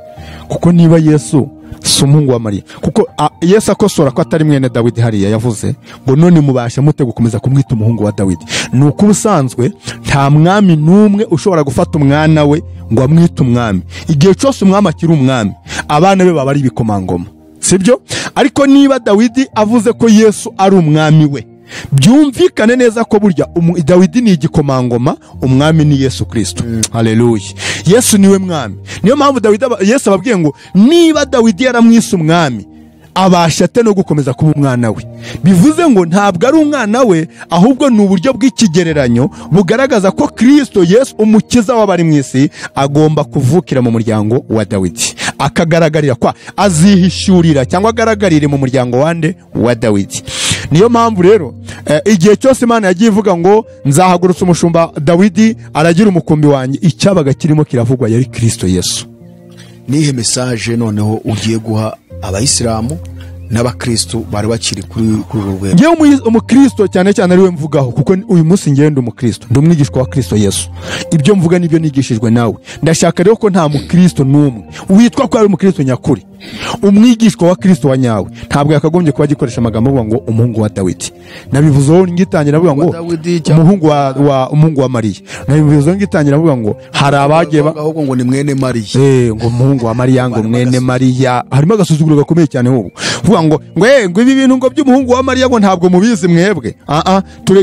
kuko niba Yesu si umuhungu wa Mariya, kuko Yesu akosora ko atari mwene Dawidi, hariya yavuze ngo none mubasha mute gukomeza kumwita umuhungu wa Dawidi. Nuko ubusanzwe nta mwami numwe ushobora gufata umwana we ngo amwite umwami. Igihe cyose umwami akiri umwami, abana be baba ari ibikomangoma, sibyo? Ariko niba Dawidi avuze ko Yesu ari umwami we, byumvikane neza ko burya Dawidi ni igikomangoma, umwami ni Yesu Kristo. Haleluya. Yesu niwe mwami. Niyo mpamvu Yesu ababwiye ngo niba Dawidi yaramwise umwami, abasha ate no gukomeza kuba umwana we. Bivuze ngo ntabwo ari umwana we, ahubwo ni uburyo bw'ikigereranyo bugaragaza ko Kristo Yesu umukiza w'abari mu isi agomba kuvukira mu muryango wa Dawidi, akagaragarira kwa azihishurira cyangwa agaragarire mu muryango wande wa Dawidi. Niyo mpamvu rero igihe cyose Imana yagiye ivuga ngo nzahagurutsa umushumba Dawidi aragira umukumbi wanjye, icyabaga kirimo kiravugwa yari Kristo Yesu. Nihe message noneho ugiye guha abayisilamu n'abakristo bari bakiri kuri urwego? Ngewe umukristo cyane cyane ari we mvugaho, kuko uyu munsi ngende umukristo, ndi umwigishwa wa Kristo Yesu. Ibyo mvuga nibyo nigishijwe nawe. Ndashaka rero ko nta mukristo n'umwe witwa ko ari umukristo nyakuri, umwigishwa wa Kristo wa nyawe, ntabwo yakagombye kuba gikoresha amagambo avuga ngo umuhungu wa Dawidi. Nabivuzeho ngitangira avuga ngo umuhungu wa Mariya. Nabivuzeho ngitangira avuga ngo hari abagiye ahubwo ngo ni mwene Mariya. Ngo umuhungu wa Mariya, ngo mwene Mariya. Harimo agasuzuguro gakomeye cyane ahubwo. Ngo ibi bintu ngo by'umuhungu wa Mariya ngo ntabwo mubizi mwebwe.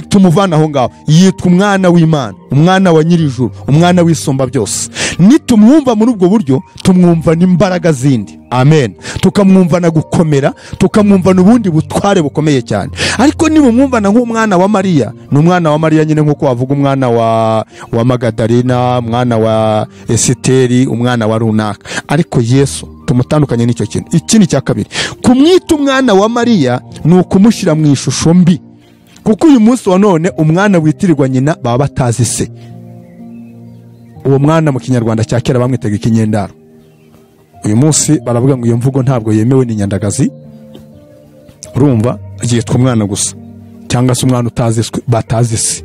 Tumuvana aho ngaho. Yitwa umwana w'Imana, umwana wa nyir'Ijuru, umwana w'isumba byose. Nitumwumva muri ubwo buryo, tumwumva n'imbaraga zindi. Amen. Tukamwumva na gukomera, tukamwumva n'ubundi butware bukomeye cyane. Ariko nimumwumva na nk'umwana wa Mariya, n'umwana wa Mariya nyine nkuko wavuga umwana wa Magadalena, umwana wa Esiteri, umwana wa runaka. Ariko Yesu tumutandukanye n'icyo kintu. Ikindi cya kabiri, kumwita umwana wa Mariya ni ukumushira mu ishusho mbi, kuko uyu munsi wa none umwana witirirwa nyina baba batazi se. Uwo mwana mu Kinyarwanda cya kera bamwitaga ikinyendaro. Uyu munsi baravuga ngo iyo mvugo ntabwo yemewe, ni nyandagazi. Urumva yitwa umwana gusa, cyangwa se umwana batazi se.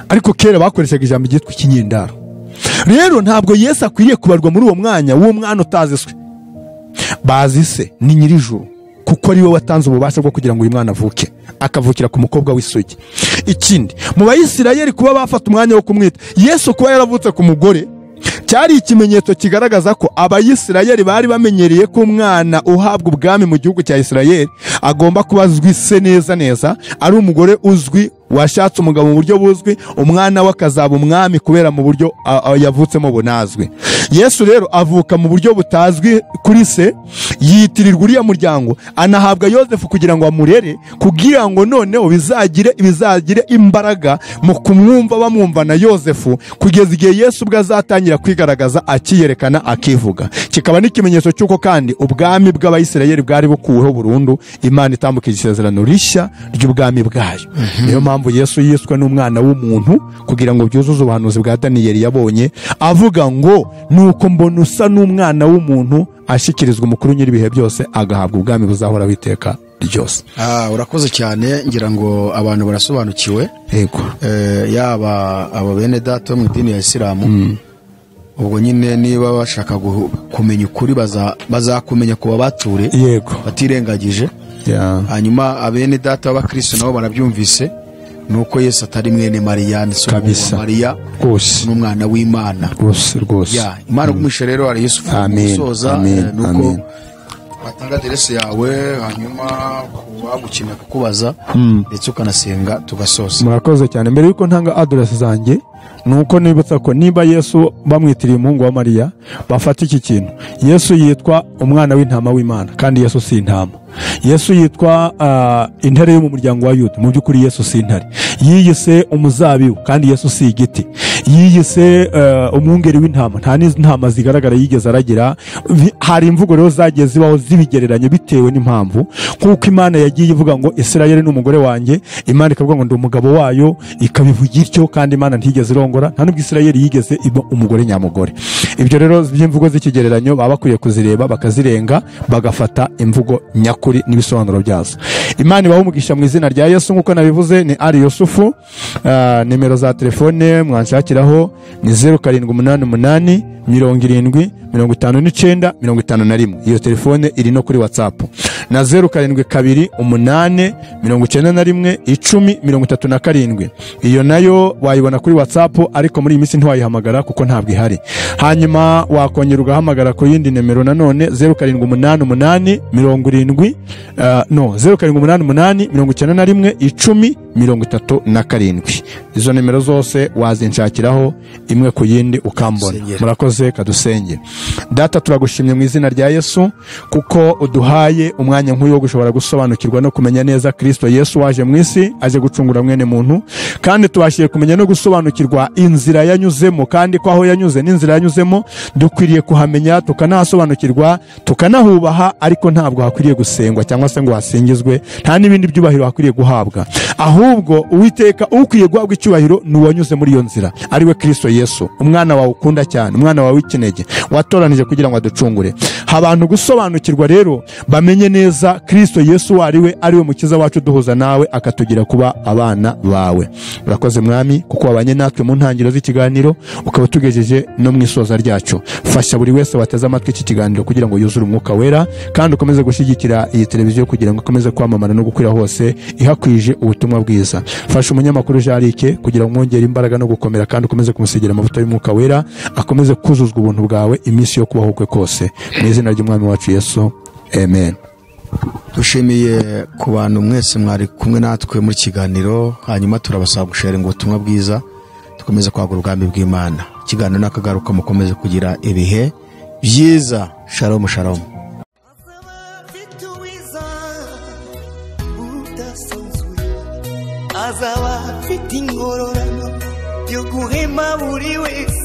Ariko kera bakoreshaga ijambo ryitwa ikinyendaro. Rero ntabwo Yesu akwiriye kubarwa muri uwo mwanya w'uwo mwana utazi se. Bazi se ni nyir'Ijuru, kuko ari we watanze ububasha bwo kugira ngo uyu mwana avuke, akavukira ku mukobwa w'isugi. Ikindi, mu Bayisirayeli kuba bafata umwanya wo kumwita Yesu, kuba yaravutse ku mugore, cyari ikimenyetso kigaragaza ko Abayisirayeli bari bamenyereye ko umwana uhabwa ubwami mu gihugu cya Isirayeli agomba kuba azwi se neza, ari umugore uzwi washatse umugabo mu buryo buzwi, umwana we akazaba umwami kubera mu buryo yavutsemo bunazwi. Yesu rero avuka mu buryo butazwi kuri se, yitirirwa uriya muryango, anahabwa Yosefu kugira ngo amurere, kugira ngo noneho bizagire imbaraga mu kumwumva, bamwumva na Yosefu, kugeza igihe Yesu ubwo azatangira kwigaragaza, akiyerekana, akivuga. Kikaba n'ikimenyetso cy'uko kandi ubwami bw'Abayisirayeli bwari bukuweho burundu, Imana itambukije isezerano rishya ry'ubwami bwayo. Niyo mpamvu Yesu yiswe n'umwana w'umuntu, kugira ngo byuzuze ubuhanuzi bwa Daniyeli yabonye avuga ngo nuko mbona usa n'umwana w'umuntu, ashyikirizwa umukuru nyir'ibihe byose, agahabwa ubwami buzahoraho iteka ryose. Urakoze cyane, ngira ngo abantu barasobanukiwe. Yego. Yaba abo bene data mu idini ya Isilamu, ubwo nyine niba bashaka kumenya ukuri bazakumenya kuba bature, yego, batirengagije. Hanyuma abene data b'Abakristo nabo barabyumvise, nuko Yesu atari mwene Mariya, ni Mariya n'umwana w'Imana rwose. Imana kumisha rero ari Yesu gusoza, nuko watanga aderesi yawe, hanyuma kubagukeneye kukubaza ndetse ukanasenga tugasoza. Murakoze cyane. Mbere yuko ntanga aderesi zanjye, nuko nibutsa ko niba Yesu bamwitiriye umuhungu wa Mariya, bafata iki kintu: Yesu yitwa umwana w'intama w'Imana, kandi Yesu si intama. Yesu yitwa intare yo mu muryango wa Yuda, mu by'ukuri Yesu si intare. Yiyise umuzabibu, kandi Yesu si igiti. Yiyise umwungeri w'intama, nta n'intama zigaragara yigeze aragira. Hari imvugo rero zagiye zibaho zibigereranye bitewe n'impamvu, kuko Imana yagiye ivuga ngo Isirayeli ni umugore wanjye, Imana ikavuga ngo ndi umugabo wayo, ikabivuga ityo, kandi Imana ntigeze irongora, nta nubwo Isirayeli yigeze iba umugore nyamugore. Ibyo rero by'imvugo z'ikigereranyo baba bakwiye kuzireba, bakazirenga, bagafata imvugo nyakuri n'ibisobanuro byazo. Imana ibahe umugisha mu izina rya Yesu. Nkuko nabivuze, ni ari Yusufu. Nimero za telefone mwanshakiraho ni 0788 70 59 51. Iyo telefone iri no kuri WhatsApp na 0728 91 10 37. Iyo nayo wayibona kuri WhatsApp, ariko muri iyi minsi ntiwayihamagara kuko ntabwo ihari. Hanyuma wakongera ugahamagara ku yindi nimero nanone 0788 10 Izo nimero zose wazinshakiraho imwe ku yindi ukambona. Murakoze, kadusenge. Data, turagushimye mu izina rya Yesu kuko uduhaye umwanya nk'uyu wo gushobora gusobanukirwa no kumenya neza Kristo Yesu waje mu isi aje gucungura mwene muntu, kandi tubashiye kumenya no gusobanukirwa inzira yanyuzemo, kandi ko aho yanyuze n'inzira yanyuzemo dukwiriye kuhamenya, tukanasobanukirwa, tukanahubaha, ariko ntabwo hakwiriye gusengwa cyangwa se ngo hasingizwe, nta n'ibindi byubahiro hakwiriye guhabwa. Ahubwo Uwiteka ukwiye guhabwa icyubahiro ni uwanyuze muri iyo nzira, ari we Kristo Yesu, umwana wawe ukunda cyane, umwana wawe w'ikinege watoranije kugira ngo aducungure. Abantu gusobanukirwa rero bamenye neza Kristo Yesu ari we mukiza wacu, duhuza nawe akatugira kuba abana bawe. Urakoze Mwami kuko wabanye natwe mu ntangiriro z'ikiganiro, ukaba tugejeje no mu isoza ryacu. Fasha buri wese wateze amatwi iki kiganiro kugira ngo yuzure umwuka wera, kandi ukomeze gushyigikira iyi televiziyo kugira ngo ikomeze kwamamara no gukwira hose ihakwije ubutumwa bwiza. Fasha umunyamakuru Jarike kugira ngo mwongere imbaraga no gukomera, kandi ukomeze kumusigira amavuta y'umwuka wera, akomeze kuzuzwa ubuntu bwawe iminsi yo kubaho kwe kose, mu izina ry'umwami wacu Yesu, amen. Dushimiye ku bantu mwese mwari kumwe natwe muri kiganiro, hanyuma turabasaba gusharinga ubutumwa bwiza, dukomeze kwagura ubwami bw'Imana. Ikiganiro nakagaruka, mukomeze kugira ibihe byiza. Shalom shalom. Azaba afite ingororano yo guhema buri wese